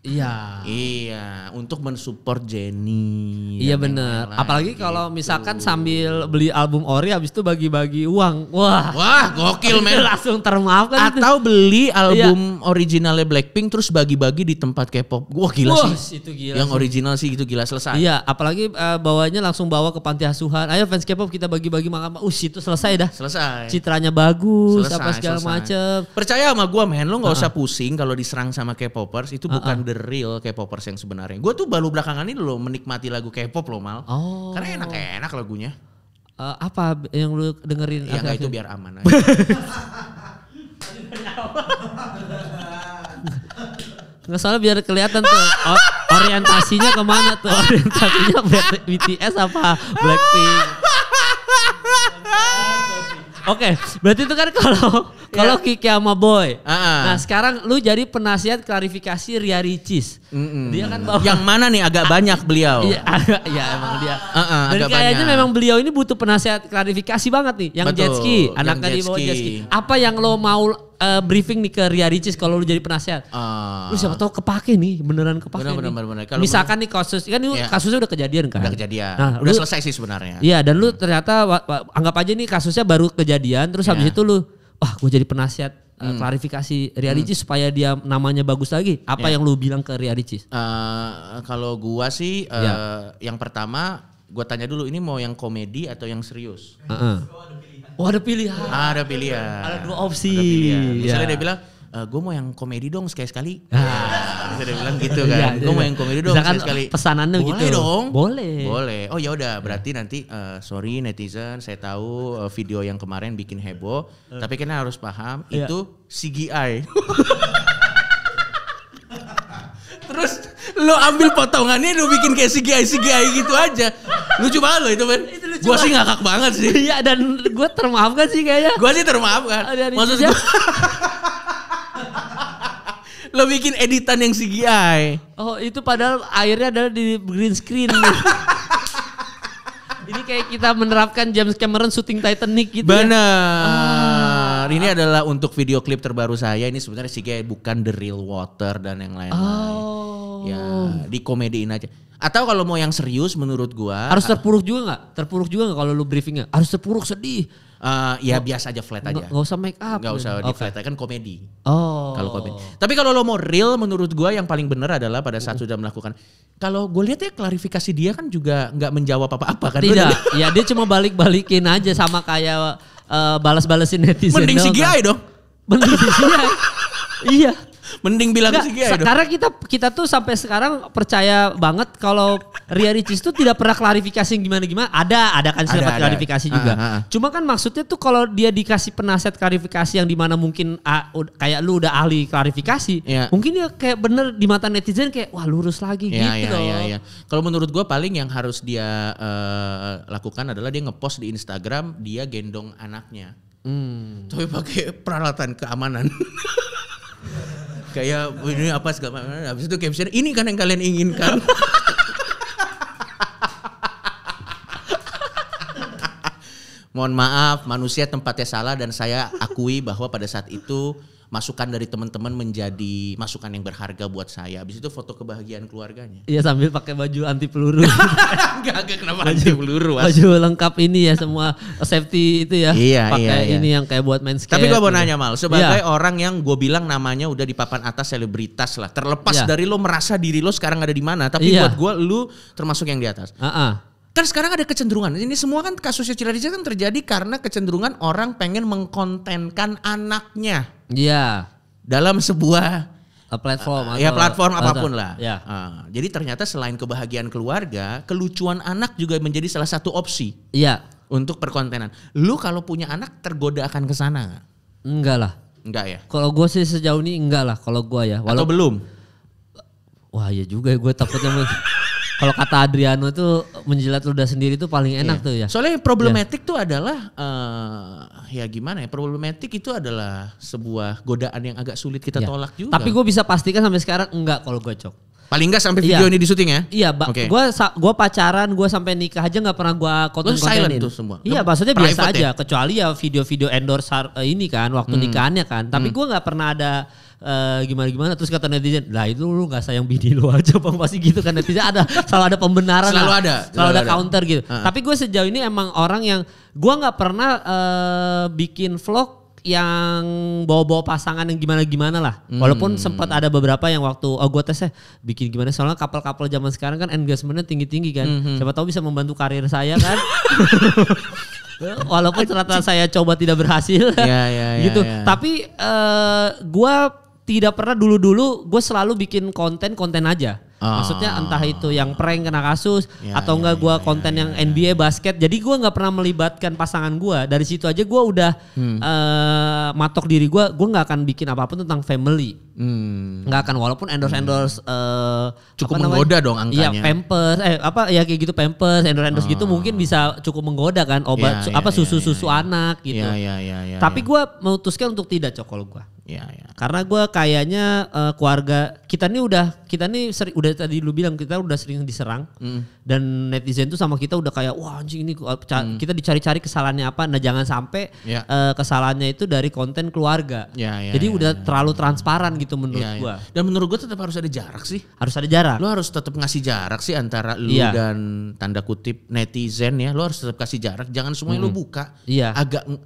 Iya, untuk mensupport Jenny. Iya benar. Apalagi gitu. Kalau misalkan sambil beli album ori habis itu bagi-bagi uang. Wah, gokil men. Langsung termaafkan. Atau beli album originalnya Blackpink terus bagi-bagi di tempat K-pop. Wah, gila sih. Itu gila. Yang original sih itu gila selesai. Iya, apalagi bawanya langsung bawa ke panti asuhan. Ayo fans K-pop kita bagi-bagi makan. Itu selesai dah. Selesai. Citranya bagus, apa segala macem. Percaya sama gua men, lo enggak usah pusing kalau diserang sama K-popers, itu bukan the real K-popers yang sebenarnya. Gue tuh baru belakangan ini loh menikmati lagu K-pop loh Mal. Karena enak-enak lagunya. Apa yang lu dengerin? Ya enggak, itu biar aman aja. Nggak salah biar kelihatan tuh orientasinya kemana tuh. Orientasinya BTS apa Blackpink. Oke, berarti itu kan kalau Kiki sama Boy. Nah sekarang lu jadi penasihat klarifikasi Ria Ricis. Dia kan yang mana nih agak banyak beliau. Iya emang dia. Dan kayaknya memang beliau ini butuh penasihat klarifikasi banget nih. Yang Jetski, anaknya di bawah Jetski. Apa yang lo mau briefing nih ke Ria Ricis kalau lu jadi penasihat? Lu siapa tahu kepake nih, beneran kepake nih. Misalkan nih kasusnya udah kejadian kan? Udah kejadian. Nah, udah selesai sih sebenarnya. Iya, dan lu ternyata anggap aja nih kasusnya baru kejadian, terus habis itu lu gue jadi penasihat klarifikasi Ria Ricis supaya dia namanya bagus lagi. Apa yang lu bilang ke Ria Ricis? Kalau gua sih yang pertama gua tanya dulu ini mau yang komedi atau yang serius. Oh ada pilihan. Ada pilihan. Ada dua opsi. Misalnya dia bilang, gue mau yang komedi dong sekali-sekali. Bisa dia bilang gitu kan. Gue mau yang komedi dong sekali-sekali. Pesanannya boleh gitu. Dong. Boleh. Oh ya udah, berarti nanti sorry netizen, saya tahu video yang kemarin bikin heboh, tapi kalian harus paham itu CGI. Terus lo ambil potongannya lo bikin kayak CGI gitu aja. Lucu banget lo itu, men. Gue sih ngakak banget sih. Iya, dan gue termaafkan sih kayaknya. Gue sih termaafkan. Maksud gue lo bikin editan yang CGI. Oh, itu padahal airnya adalah di green screen. Ini kayak kita menerapkan James Cameron syuting Titanic gitu. Benar. Ini adalah untuk video klip terbaru saya. Ini sebenarnya CGI, bukan the real water dan yang lain-lain. Ya, dikomediin aja. Atau kalau mau yang serius menurut gua harus terpuruk juga nggak? Terpuruk juga nggak kalau lu briefingnya? Harus terpuruk, sedih. Ya biasa aja, flat aja. Gak usah make up. Gak usah di flat, kan komedi. Kalau komedi. Oh. Tapi kalau lo mau real, menurut gua yang paling benar adalah pada saat sudah melakukan. Kalau gue lihat ya klarifikasi dia kan juga nggak menjawab apa-apa kan. Tidak, ya dia cuma balik-balikin aja sama kayak balas-balasin netizen. Mending CGI dong. Mending CGI. Iya. Mending bilang CGI dong. Karena kita tuh sampai sekarang percaya banget kalau Ria Ricis tuh tidak pernah klarifikasi gimana-gimana. Ada kan dapat klarifikasi juga. Cuma kan maksudnya tuh kalau dia dikasih penasihat klarifikasi yang dimana mungkin kayak lu udah ahli klarifikasi. Mungkin dia kayak bener di mata netizen kayak wah lurus lagi gitu loh. Iya. Kalau menurut gue paling yang harus dia lakukan adalah dia ngepost di Instagram dia gendong anaknya. Tapi pakai peralatan keamanan. Kayak ini apa segala macam. Habis itu caption ini kan yang kalian inginkan. Mohon maaf, manusia tempatnya salah dan saya akui bahwa pada saat itu masukan dari teman-teman menjadi masukan yang berharga buat saya. Habis itu foto kebahagiaan keluarganya. Iya, sambil pakai baju anti peluru. Enggak kenapa anti peluru. Baju lengkap ini ya, semua safety itu ya. Pakai ini yang kayak buat main skate. Tapi gue mau nanya Mal, sebagai orang yang gue bilang namanya udah di papan atas selebritas lah. Terlepas dari lo merasa diri lo sekarang ada di mana, tapi buat gue lu termasuk yang di atas. Kan sekarang ada kecenderungan, ini semua kan kasusnya Cila Ricis kan terjadi karena kecenderungan orang pengen mengkontenkan anaknya. Iya. Dalam sebuah platform. Platform apapun lah. Jadi ternyata selain kebahagiaan keluarga, kelucuan anak juga menjadi salah satu opsi. Iya. Untuk perkontenan. Lu kalau punya anak tergoda akan kesana nggak? Enggak lah. Enggak ya? Kalau gue sih sejauh ini enggak lah kalau gue ya. Atau belum? Wah ya juga gue takutnya kalau kata Adriano tuh menjilat ludah sendiri tuh paling enak tuh ya. Soalnya problematik tuh adalah ya gimana ya, problematik itu adalah sebuah godaan yang agak sulit kita tolak juga. Tapi gue bisa pastikan sampai sekarang enggak kalau gue Cok. Paling enggak sampai video ini di syuting ya? Iya, gue pacaran, gue sampai nikah aja nggak pernah gue konten-kontenin. Silent tuh semua? Iya, maksudnya biasa aja. Kecuali ya video-video endorse ini kan, waktu nikahannya kan. Tapi gue nggak pernah ada gimana-gimana. Terus kata netizen, lah itu lu gak sayang bini lu aja bang. Pasti gitu kan netizen, selalu ada pembenaran. Selalu ada counter gitu. Tapi gue sejauh ini emang orang yang, gue gak pernah bikin vlog yang bawa-bawa pasangan yang gimana-gimana lah. Walaupun sempat ada beberapa yang waktu gue tesnya bikin gimana. Soalnya couple-couple zaman sekarang kan engagementnya tinggi-tinggi kan. Siapa tahu bisa membantu karir saya kan. Walaupun ternyata saya coba tidak berhasil. Gitu. Tapi gue tidak pernah dulu-dulu gue selalu bikin konten aja. Maksudnya entah itu yang prank kena kasus atau enggak gue konten yang NBA basket. Jadi gue nggak pernah melibatkan pasangan gue. Dari situ aja gue udah matok diri gue nggak akan bikin apapun tentang family. Nggak akan, walaupun endorse cukup menggoda dong angkanya. Iya, Pampers kayak gitu, Pampers endorse gitu mungkin bisa cukup menggoda kan, obat susu anak gitu. Tapi gue memutuskan untuk tidak cokol gue. Karena gue kayaknya keluarga kita nih udah tadi lu bilang kita udah sering diserang dan netizen tuh sama kita udah kayak wah anjing ini kita dicari-cari kesalahannya apa. Nah jangan sampai kesalahannya itu dari konten keluarga. Jadi udah terlalu transparan gitu menurut gue. Dan menurut gue tetap harus ada jarak sih. Harus ada jarak. Lu harus tetap ngasih jarak sih antara lu dan tanda kutip netizen ya. Lu harus tetap kasih jarak. Jangan semuanya lu buka.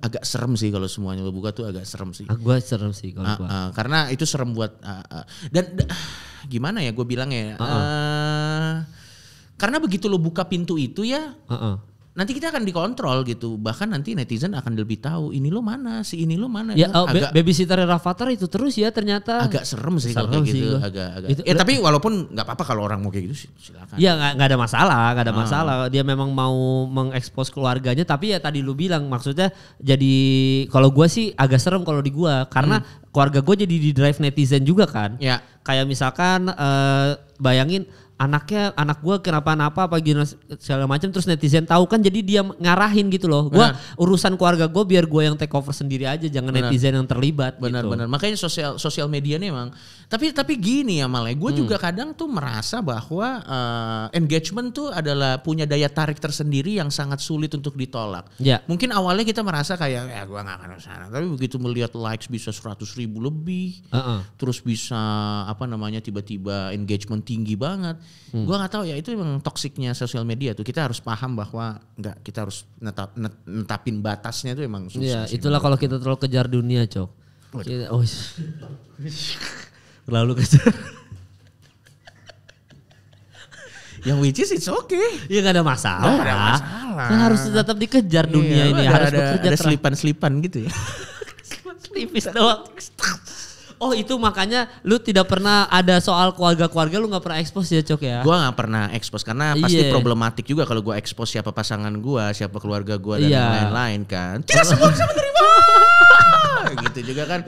Agak serem sih kalau semuanya lu buka tuh agak serem sih. Gue serem sih kalau gue. Karena itu serem buat dan gimana ya gue bilangnya. Karena begitu lu buka pintu itu ya. nanti kita akan dikontrol gitu. Bahkan nanti netizen akan lebih tahu ini lo mana, si ini lo mana. Ya babysitter Rafathar itu terus ya ternyata. Agak serem sih kalau kayak gitu. Agak. Ya tapi walaupun nggak apa-apa kalau orang mau kayak gitu silakan. Ya nggak ada masalah. Dia memang mau mengekspos keluarganya. Tapi ya tadi lu bilang maksudnya jadi kalau gue sih agak serem kalau di gue karena keluarga gue jadi di drive netizen juga kan. Ya. Kayak misalkan bayangin. Anak gue kenapa-napa apa gini segala macam terus netizen tahu kan jadi dia ngarahin gitu loh. Gue urusan keluarga gue biar gue yang take over sendiri aja jangan netizen yang terlibat. Benar. Makanya sosial media nih emang. Tapi gini ya malah gue juga kadang tuh merasa bahwa engagement tuh adalah punya daya tarik tersendiri yang sangat sulit untuk ditolak. Ya. Mungkin awalnya kita merasa kayak ya gue gak akan kesana. Tapi begitu melihat likes bisa 100.000 lebih. Terus bisa tiba-tiba engagement tinggi banget. Gue nggak tahu ya itu memang toksiknya sosial media tuh. Kita harus paham bahwa kita harus netapin batasnya tuh emang susah. Iya, itulah kalau kita terlalu kejar dunia, Cok. Terlalu kejar. Yang which is it's okay. Ya gak ada masalah. Kan harus tetap dikejar dunia ini. Harus bekerja ada selipan-selipan gitu ya. Tipis doang. Oh itu makanya lu tidak pernah ada soal keluarga-keluarga lu gak pernah expose ya Cok ya? Gue gak pernah expose karena pasti problematik juga kalau gue expose siapa pasangan gue, siapa keluarga gue dan yang lain-lain kan. Tidak semua bisa menerima. Gitu juga kan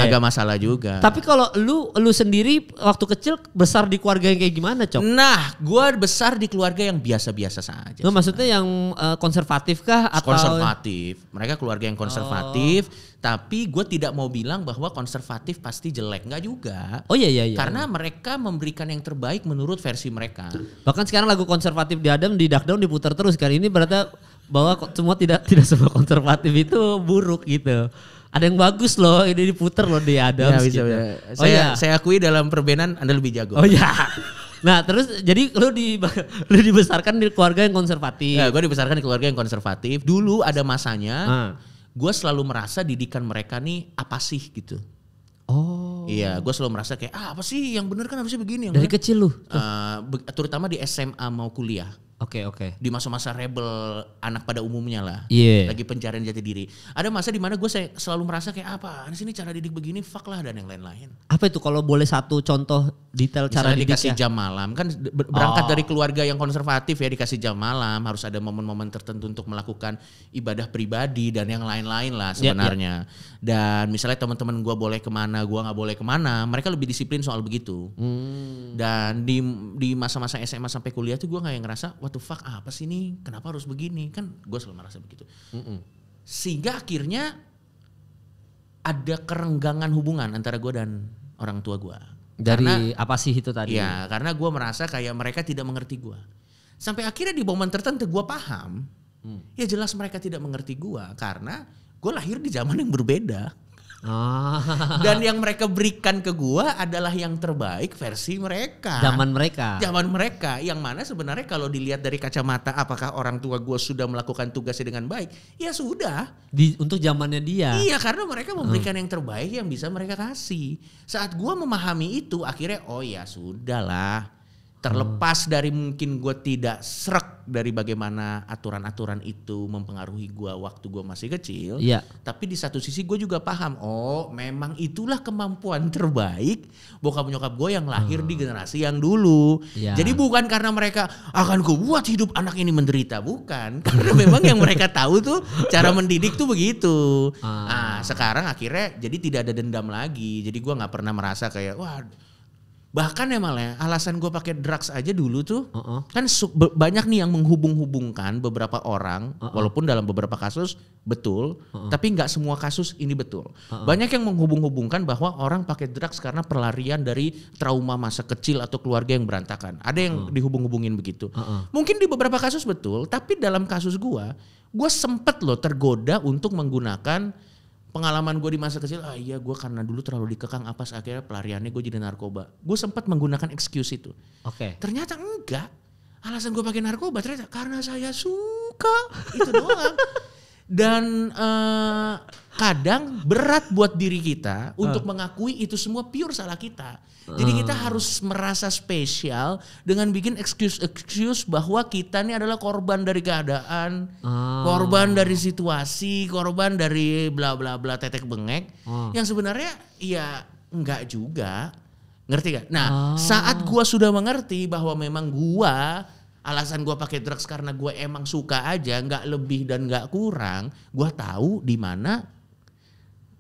agak masalah juga. Tapi kalau lu sendiri waktu kecil besar di keluarga yang kayak gimana Cok? Nah gue besar di keluarga yang biasa-biasa saja. Nah, maksudnya yang konservatif kah? Atau konservatif, mereka keluarga yang konservatif. Tapi gue tidak mau bilang bahwa konservatif pasti jelek, nggak juga. Oh iya. Karena mereka memberikan yang terbaik menurut versi mereka. Bahkan sekarang lagu konservatif di Adam di Duckdown diputar terus kan. Ini berarti bahwa semua tidak semua konservatif itu buruk gitu. Ada yang bagus loh, ini diputar loh di Adam. Ya, bisa. Saya akui dalam perbenan Anda lebih jago. Oh iya. Nah terus jadi lu dibesarkan di keluarga yang konservatif. Ya, gue dibesarkan di keluarga yang konservatif. Dulu ada masanya. Gue selalu merasa didikan mereka nih apa sih gitu. Oh. Iya, gue selalu merasa kayak apa sih yang benar kan harusnya begini. Dari kecil lu? Terutama di SMA mau kuliah. Oke. Di masa-masa rebel anak pada umumnya lah. Yeah. Lagi pencarian jati diri. Ada masa di mana gue selalu merasa kayak apa? Di sini cara didik begini, fuck lah dan yang lain-lain. Apa itu kalau boleh satu contoh detail cara didik dikasih jam malam kan berangkat dari keluarga yang konservatif ya dikasih jam malam harus ada momen-momen tertentu untuk melakukan ibadah pribadi dan yang lain-lain lah sebenarnya. Dan misalnya teman-teman gue boleh kemana, gue nggak boleh kemana, mereka lebih disiplin soal begitu. Dan di masa-masa SMA sampai kuliah tuh gue kayak ngerasa what the fuck apa sih nih, kenapa harus begini, kan gue selalu merasa begitu. Sehingga akhirnya ada kerenggangan hubungan antara gue dan orang tua gue. Dari apa sih itu tadi? Ya karena gue merasa kayak mereka tidak mengerti gue. Sampai akhirnya di momen tertentu gue paham, ya jelas mereka tidak mengerti gue karena gue lahir di zaman yang berbeda. Dan yang mereka berikan ke gua adalah yang terbaik versi mereka. Zaman mereka yang mana sebenarnya kalau dilihat dari kacamata apakah orang tua gua sudah melakukan tugasnya dengan baik? Ya sudah. Untuk zamannya dia. Iya, karena mereka memberikan yang terbaik yang bisa mereka kasih. Saat gua memahami itu akhirnya oh ya sudahlah. Terlepas dari mungkin gue tidak srek dari bagaimana aturan-aturan itu mempengaruhi gue waktu gue masih kecil. Iya. Tapi di satu sisi gue juga paham, oh memang itulah kemampuan terbaik bokap nyokap gue yang lahir di generasi yang dulu. Iya. Jadi bukan karena mereka akan gue buat hidup anak ini menderita, bukan. Karena memang yang mereka tahu tuh cara mendidik tuh begitu. Nah sekarang akhirnya jadi tidak ada dendam lagi. Jadi gue gak pernah merasa kayak wah. Bahkan ya malah alasan gue pakai drugs aja dulu tuh kan banyak nih yang menghubung-hubungkan beberapa orang walaupun dalam beberapa kasus betul tapi nggak semua kasus ini betul. Banyak yang menghubung-hubungkan bahwa orang pakai drugs karena pelarian dari trauma masa kecil atau keluarga yang berantakan. Ada yang dihubung-hubungin begitu. Mungkin di beberapa kasus betul tapi dalam kasus gue sempet loh tergoda untuk menggunakan pengalaman gue di masa kecil, iya gue karena dulu terlalu dikekang apa akhirnya pelariannya gue jadi narkoba. Gue sempat menggunakan excuse itu. Ternyata enggak. Alasan gue pakai narkoba ternyata karena saya suka. Itu doang. Dan kadang berat buat diri kita untuk mengakui itu semua pure salah kita. Jadi kita harus merasa spesial dengan bikin excuse bahwa kita ini adalah korban dari keadaan, korban dari situasi, korban dari bla bla bla tetek bengek. Yang sebenarnya ya enggak juga. Ngerti gak? Nah, saat gua sudah mengerti bahwa memang gua alasan gue pakai drugs karena gue emang suka aja, nggak lebih dan nggak kurang. Gue tahu di mana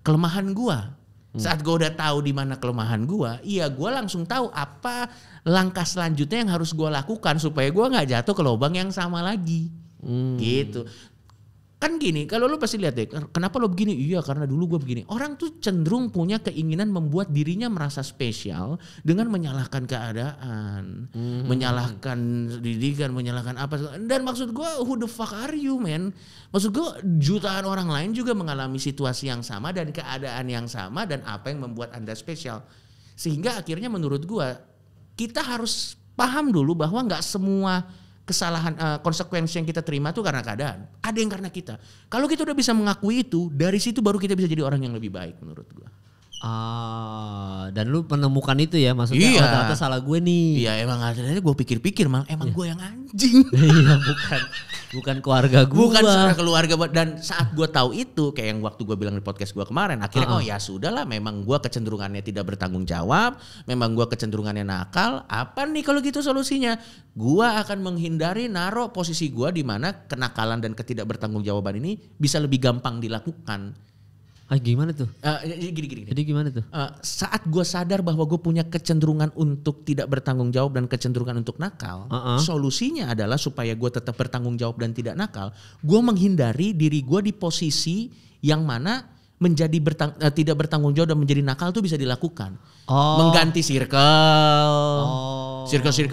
kelemahan gue. Saat gue udah tahu di mana kelemahan gue, iya gue langsung tahu apa langkah selanjutnya yang harus gue lakukan supaya gue nggak jatuh ke lubang yang sama lagi. Gitu. Kan gini, kalau lo pasti lihat deh, kenapa lo begini? Iya karena dulu gue begini. Orang tuh cenderung punya keinginan membuat dirinya merasa spesial dengan menyalahkan keadaan, menyalahkan didikan, menyalahkan apa. Dan maksud gue, who the fuck are you man? Maksud gue jutaan orang lain juga mengalami situasi yang sama dan keadaan yang sama dan apa yang membuat Anda spesial. Sehingga akhirnya menurut gue, kita harus paham dulu bahwa gak semua kesalahan konsekuensi yang kita terima tuh karena keadaan. Ada yang karena kita. Kalau kita udah bisa mengakui itu, dari situ baru kita bisa jadi orang yang lebih baik menurut gua. Dan lu menemukan itu ya, maksudnya iya. ternyata salah gue nih. Iya emang akhirnya gue pikir-pikir malah emang gue yang anjing. Iya bukan keluarga gue. Bukan secara keluarga. Dan saat gue tahu itu, kayak yang waktu gue bilang di podcast gue kemarin, akhirnya oh ya sudahlah, memang gue kecenderungannya tidak bertanggung jawab, memang gue kecenderungannya nakal. Apa nih kalau gitu solusinya? Gue akan menghindari naruh posisi gue di mana kenakalan dan ketidakbertanggungjawaban ini bisa lebih gampang dilakukan. Gimana tuh? Gini. Jadi gimana tuh? Saat gue sadar bahwa gue punya kecenderungan untuk tidak bertanggung jawab dan kecenderungan untuk nakal, solusinya adalah supaya gue tetap bertanggung jawab dan tidak nakal, gue menghindari diri gue di posisi yang mana menjadi tidak bertanggung jawab dan menjadi nakal tuh bisa dilakukan. Mengganti circle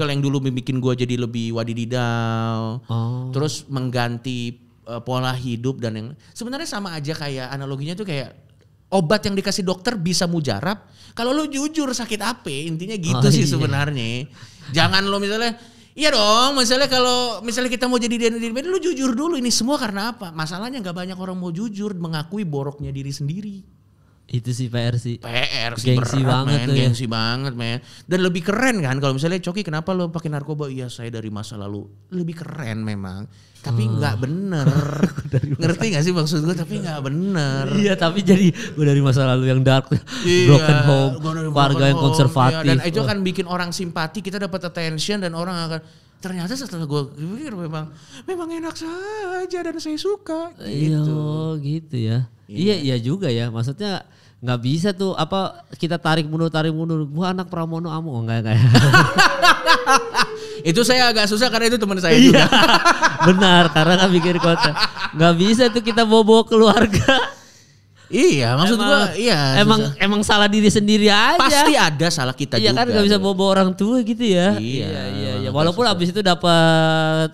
yang dulu bikin gue jadi lebih wadididau, terus mengganti pola hidup dan yang sebenarnya sama aja kayak analoginya tuh kayak obat yang dikasih dokter bisa mujarab kalau lu jujur sakit apa intinya gitu sih sebenarnya. Jangan lo misalnya iya dong misalnya kalau misalnya kita mau jadi diri lu jujur dulu ini semua karena apa. Masalahnya nggak banyak orang mau jujur mengakui boroknya diri sendiri. Itu sih PR sih. PR sih gengsi berat banget men, tuh gengsi banget men. Dan lebih keren kan kalau misalnya Coki kenapa lo pakai narkoba? Iya saya dari masa lalu. Lebih keren memang. Tapi nggak bener. Ngerti gak sih maksud gue? Tapi nggak bener. Iya tapi jadi gue dari masa lalu yang dark, broken home, keluarga yang konservatif. Iya, dan itu akan bikin orang simpati, kita dapat attention dan orang akan ternyata setelah gue pikir memang enak saja dan saya suka. Gitu. Gitu ya. Iya juga ya. Maksudnya nggak bisa tuh apa kita tarik mundur. Gua anak Pramono Amo enggak. Itu saya agak susah karena itu teman saya juga. Benar karena nggak bikin konten. Nggak bisa tuh kita bawa keluarga. Iya maksud gua iya. Emang salah diri sendiri aja. Pasti ada salah kita juga. Iya kan nggak bisa bawa orang tua gitu ya. Iya. Walaupun abis itu dapat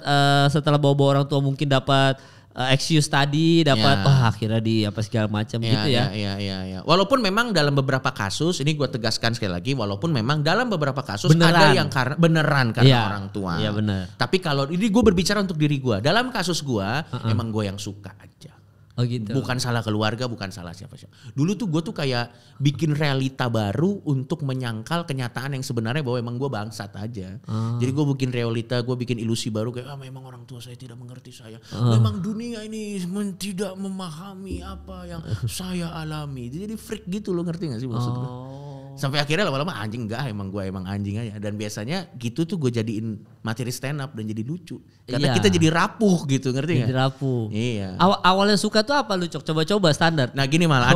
setelah bawa orang tua mungkin dapat excuse tadi dapat akhirnya di apa segala macam gitu ya. Iya. Walaupun memang dalam beberapa kasus ini gue tegaskan sekali lagi walaupun memang dalam beberapa kasus beneran. Ada yang beneran karena orang tua. Iya benar. Tapi kalau ini gue berbicara untuk diri gue. Dalam kasus gue emang gue yang suka aja. Oh gitu. Bukan salah keluarga, bukan salah siapa-siapa. Dulu tuh gue tuh kayak bikin realita baru untuk menyangkal kenyataan yang sebenarnya bahwa emang gue bangsat aja. Jadi gue bikin realita, gue bikin ilusi baru kayak memang orang tua saya tidak mengerti saya. Memang dunia ini tidak memahami apa yang saya alami. Jadi freak gitu lo ngerti gak sih maksud gue? Sampai akhirnya lama-lama anjing enggak emang gue emang anjing aja. Dan biasanya gitu tuh gue jadiin materi stand up dan jadi lucu. Karena kita jadi rapuh gitu ngerti gak? Jadi rapuh. Iya. Awalnya suka tuh apa lu Cok? Coba-coba standar. Nah gini malah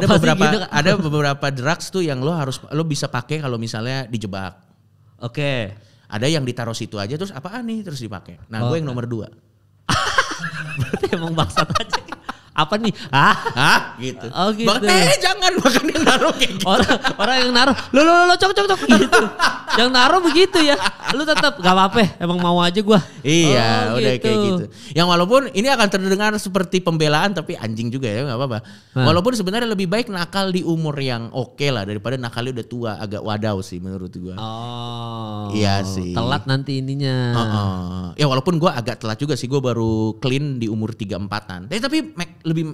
ada beberapa drugs tuh yang lo bisa pakai kalau misalnya dijebak. Oke. Ada yang ditaruh situ aja terus apaan nih terus dipakai. Nah gue yang nomor 2. Berarti emang bangsat aja. Apa nih? Gitu. Oh gitu. Jangan makan yang naruh kayak gitu. Orang yang naruh, lo cok gitu. Yang naruh begitu ya. Lu tetap gak apa-apa, emang mau aja gua. Iya, udah kayak gitu. Yang walaupun ini akan terdengar seperti pembelaan tapi anjing juga ya, gak apa-apa. Walaupun sebenarnya lebih baik nakal di umur yang oke lah daripada nakalnya udah tua, agak wadaw sih menurut gua. Iya sih. Telat nanti ininya. Ya walaupun gue agak telat juga sih, gue baru clean di umur 34-an. Tapi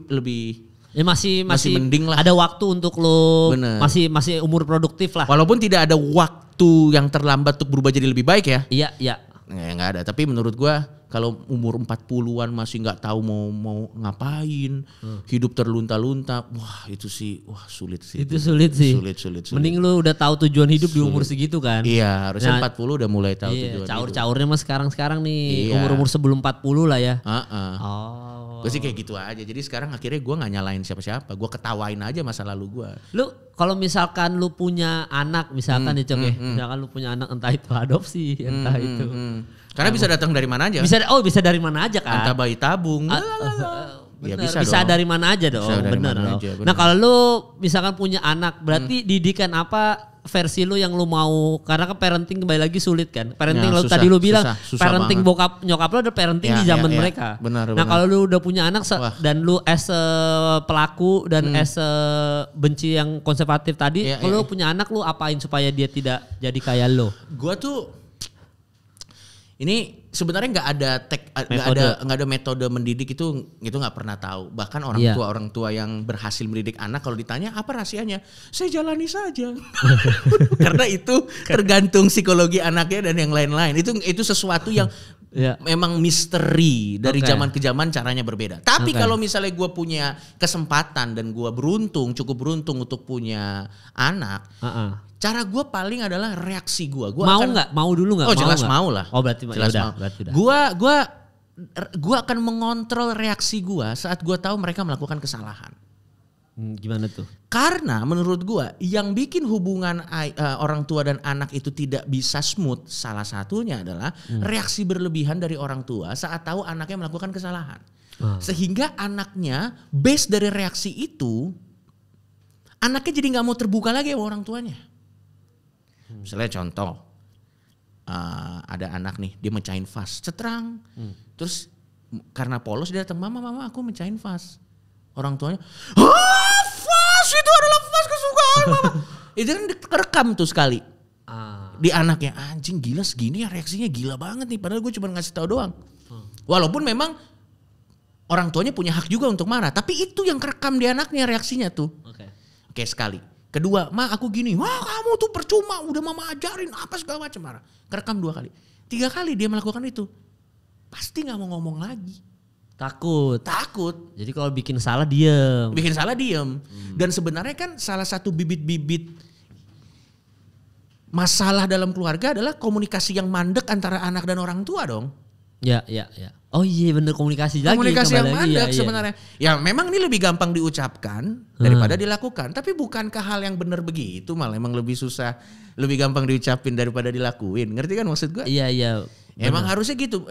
lebih Ya masih mending lah. Ada waktu untuk lo. Bener. Masih umur produktif lah. Walaupun tidak ada waktu yang terlambat untuk berubah jadi lebih baik ya. Iya. Ya nggak ada. Tapi menurut gue kalau umur 40-an masih nggak tahu mau ngapain, hidup terlunta-lunta, itu sulit sih. Itu sulit sih. Sulit. Mending lu udah tahu tujuan hidup di umur segitu kan. Iya, harusnya 40 udah mulai tahu tujuan hidup. Caur-caurnya mah sekarang nih, umur sebelum 40 lah ya. Gue sih kayak gitu aja. Jadi sekarang akhirnya gue nggak nyalain siapa-siapa, gue ketawain aja masa lalu gue. Lu kalau misalkan lu punya anak, misalkan ya Cok misalkan lu punya anak entah itu adopsi, entah itu. Karena bisa datang dari mana aja. Bisa dari mana aja kan. Entah bayi tabung. Bener, ya bisa dari mana aja dong. Bener dong. Bener. Nah kalau lu misalkan punya anak, berarti didikan apa versi lu yang lu mau? Karena kan parenting kembali lagi sulit kan. Parenting susah, tadi lu bilang susah parenting banget. bokap nyokap lu ada parenting di zaman mereka. Benar. Nah kalau lu udah punya anak dan lu as a pelaku dan as a benci yang konservatif tadi, kalau lu punya anak lu apain supaya dia tidak jadi kayak lu? Gua tuh ini sebenarnya nggak ada metode mendidik itu nggak pernah tahu. Bahkan orang tua yang berhasil mendidik anak kalau ditanya apa rahasianya, saya jalani saja. Karena itu tergantung psikologi anaknya dan yang lain-lain. Itu sesuatu yang memang misteri dari zaman ke zaman caranya berbeda. Tapi kalau misalnya gue punya kesempatan dan gue cukup beruntung untuk punya anak. Cara gue paling adalah reaksi gue. Mau dulu nggak? Oh jelas mau lah. Oh berarti jelas udah. Gue akan mengontrol reaksi gue saat gue tahu mereka melakukan kesalahan. Gimana tuh? Karena menurut gue yang bikin hubungan orang tua dan anak itu tidak bisa smooth, salah satunya adalah reaksi berlebihan dari orang tua saat tahu anaknya melakukan kesalahan. Sehingga anaknya base dari reaksi itu, anaknya jadi nggak mau terbuka lagi sama orang tuanya. Misalnya contoh, ada anak nih, dia mecahin vas, cetrang. Terus karena polos dia datang, mama aku mecahin vas. Orang tuanya, vas itu adalah vas kesukaan mama. Itu kan kerekam tuh sekali. Di anaknya, anjing gila segini ya reaksinya gila banget nih. Padahal gue cuma ngasih tahu doang. Walaupun memang orang tuanya punya hak juga untuk marah. Tapi itu yang kerekam di anaknya reaksinya tuh. Oke, sekali. Kedua, ma aku gini, wah kamu tuh percuma udah mama ajarin apa segala macam marah. Kerekam 2 kali. 3 kali dia melakukan itu. Pasti gak mau ngomong lagi. Takut. Jadi kalau bikin salah diem. Dan sebenarnya kan salah satu bibit-bibit masalah dalam keluarga adalah komunikasi yang mandek antara anak dan orang tua dong. Ya. Oh iya bener komunikasi lagi. Komunikasi yang mandek sebenarnya. Ya memang ini lebih gampang diucapkan daripada dilakukan. Tapi bukankah hal yang benar begitu malah emang lebih susah. Lebih gampang diucapin daripada dilakuin. Ngerti kan maksud gue? Iya. Emang harusnya gitu.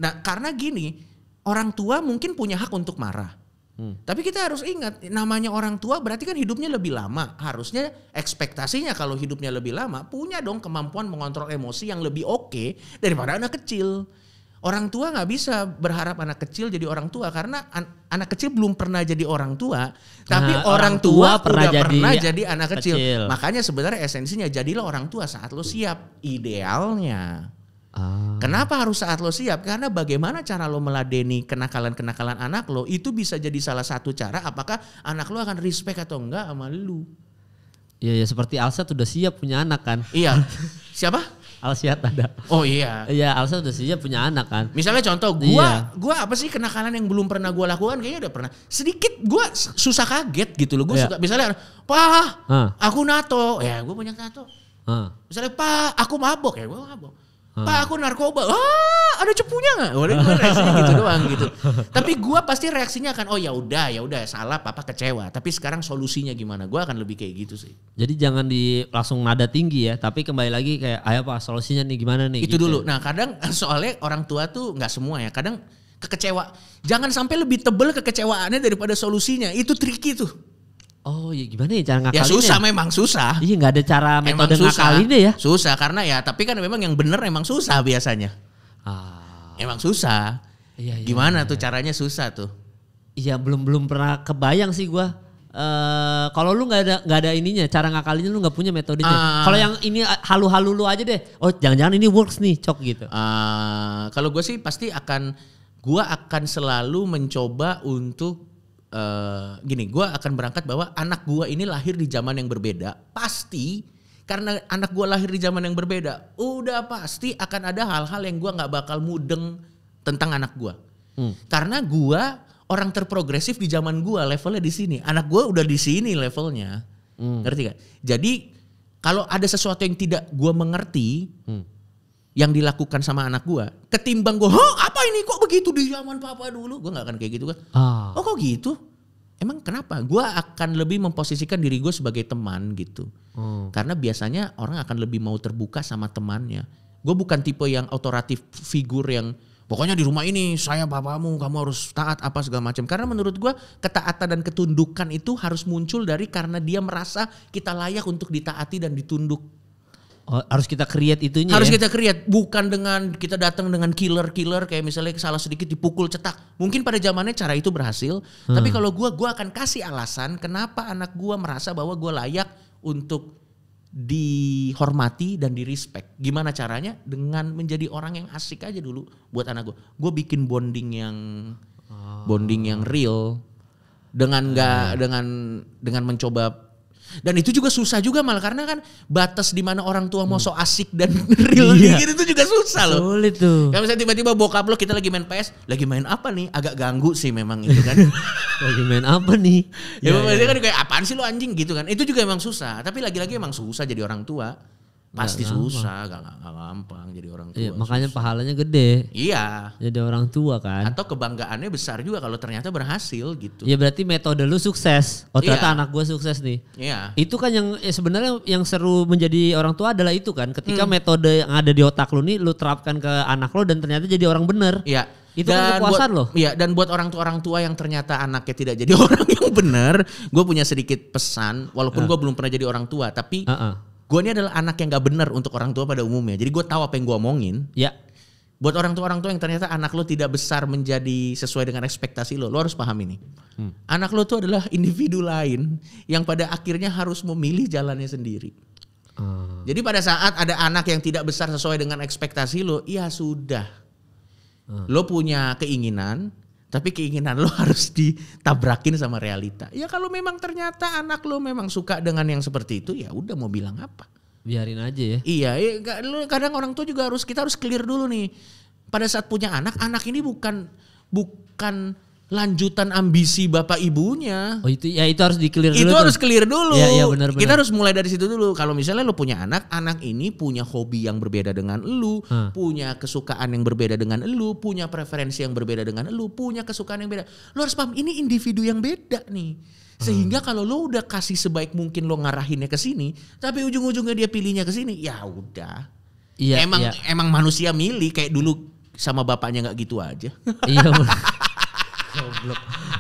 Nah karena gini, orang tua mungkin punya hak untuk marah. Tapi kita harus ingat namanya orang tua berarti kan hidupnya lebih lama. Harusnya ekspektasinya kalau hidupnya lebih lama punya dong kemampuan mengontrol emosi yang lebih oke daripada anak kecil. Orang tua gak bisa berharap anak kecil jadi orang tua karena anak kecil belum pernah jadi orang tua. Tapi orang tua pernah jadi anak kecil. Makanya sebenarnya esensinya jadilah orang tua saat lo siap. Idealnya. Kenapa harus saat lo siap? Karena bagaimana cara lo meladeni kenakalan-kenakalan anak lo itu bisa jadi salah satu cara apakah anak lo akan respect atau enggak sama lo. Iya seperti Alsa udah siap punya anak kan. Iya. Siapa? Alsiat ada. Oh iya. Iya Alsa udah siap punya anak kan. Misalnya contoh gua apa sih kenakalan yang belum pernah gua lakukan kayaknya udah pernah. Sedikit gua susah kaget gitu loh. Gua suka misalnya aku nato. Ya gua punya nato. Misalnya aku mabok ya gua mabok. Pak aku narkoba, ada cepunya nggak? Gue reaksinya gitu doang gitu. Tapi gue pasti reaksinya akan ya udah salah papa kecewa. Tapi sekarang solusinya gimana? Gue akan lebih kayak gitu sih. Jadi jangan langsung nada tinggi ya. Tapi kembali lagi kayak ayo pak solusinya nih gimana nih? Itu gitu. Dulu. Nah kadang soalnya orang tua tuh nggak semua ya. Kadang kekecewa. Jangan sampai lebih tebel kekecewaannya daripada solusinya. Itu tricky tuh. Oh ya gimana ya cara ngakalinnya? Ya susah memang susah. Iya gak ada cara metode ngakalinnya ya? Susah karena ya tapi kan memang yang bener emang susah biasanya. Emang susah. Iya, gimana tuh caranya susah tuh? Iya belum pernah kebayang sih gue. kalau lu nggak ada ininya, cara ngakalinnya lu nggak punya metodenya. Kalau yang ini halu-halu lu aja deh. Oh jangan-jangan ini works nih, cok gitu. Kalau gue sih pasti gue akan selalu mencoba untuk gini. Gue akan berangkat bahwa anak gue ini lahir di zaman yang berbeda. Pasti karena anak gue lahir di zaman yang berbeda, udah pasti akan ada hal-hal yang gue nggak bakal mudeng tentang anak gue. Karena gue orang terprogresif di zaman gue, levelnya di sini. Anak gue udah di sini levelnya. Ngerti gak? Jadi kalau ada sesuatu yang tidak gue mengerti, yang dilakukan sama anak gue, ketimbang gue, apa ini kok begitu di zaman papa dulu? Gue gak akan kayak gitu kan. Oh kok gitu? Emang kenapa? Gue akan lebih memposisikan diri gue sebagai teman gitu. Karena biasanya orang akan lebih mau terbuka sama temannya. Gue bukan tipe yang otoratif figur yang pokoknya di rumah ini saya papamu, kamu harus taat apa segala macam. Karena menurut gue ketaatan dan ketundukan itu harus muncul dari karena dia merasa kita layak untuk ditaati dan ditunduk. Oh, harus kita create itunya. Harus kita create, bukan dengan kita datang dengan killer kayak misalnya salah sedikit dipukul cetak. Mungkin pada zamannya cara itu berhasil, tapi kalau gue akan kasih alasan kenapa anak gue merasa bahwa gue layak untuk dihormati dan di-respect. Gimana caranya? Dengan menjadi orang yang asik aja dulu buat anak gue. Gue bikin bonding yang real dengan dengan mencoba. Dan itu juga susah juga malah karena kan batas di mana orang tua mau so asik dan real gitu itu juga susah loh. Sulit tuh. Kalau misalnya tiba-tiba bokap lo kita lagi main PS, lagi main apa nih? Agak ganggu sih memang itu kan. Lagi main apa nih? Ya kan kayak apaan sih lo anjing gitu kan. Itu juga emang susah, tapi lagi-lagi emang susah jadi orang tua. Pasti susah, gak gampang jadi orang tua. Iya, makanya pahalanya gede. Iya. Jadi orang tua kan. Atau kebanggaannya besar juga kalau ternyata berhasil gitu. Ya berarti metode lu sukses. Oh ternyata anak gue sukses nih. Iya. Itu kan yang sebenarnya yang seru menjadi orang tua adalah itu kan. Ketika metode yang ada di otak lu nih lu terapkan ke anak lo dan ternyata jadi orang bener. Iya. Itu kan kepuasan loh. Iya, dan buat orang tua yang ternyata anaknya tidak jadi orang yang benar, gue punya sedikit pesan. Walaupun gue belum pernah jadi orang tua, tapi gue ini adalah anak yang gak benar untuk orang tua pada umumnya. Jadi gue tahu apa yang gue omongin. Ya. Buat orang tua yang ternyata anak lo tidak besar menjadi sesuai dengan ekspektasi lo harus paham ini. Anak lo tuh adalah individu lain yang pada akhirnya harus memilih jalannya sendiri. Jadi pada saat ada anak yang tidak besar sesuai dengan ekspektasi lo, ya sudah. Lo punya keinginan, tapi keinginan lo harus ditabrakin sama realita. Ya kalau memang ternyata anak lo memang suka dengan yang seperti itu, ya udah mau bilang apa? Biarin aja ya. Iya, kadang orang tua juga kita harus clear dulu nih. Pada saat punya anak ini bukan lanjutan ambisi bapak ibunya. Oh itu harus di-clear dulu. Itu harus clear dulu. Iya benar. Kita harus mulai dari situ dulu. Kalau misalnya lo punya anak ini punya hobi yang berbeda dengan lu, punya kesukaan yang berbeda dengan lu, punya preferensi yang berbeda dengan lu, punya kesukaan yang beda. Lo harus paham ini individu yang beda nih. Sehingga kalau lo udah kasih sebaik mungkin lo ngarahinnya ke sini, tapi ujung-ujungnya dia pilihnya ke sini, ya udah. Iya. Emang manusia milih kayak dulu sama bapaknya nggak gitu aja. Iya benar.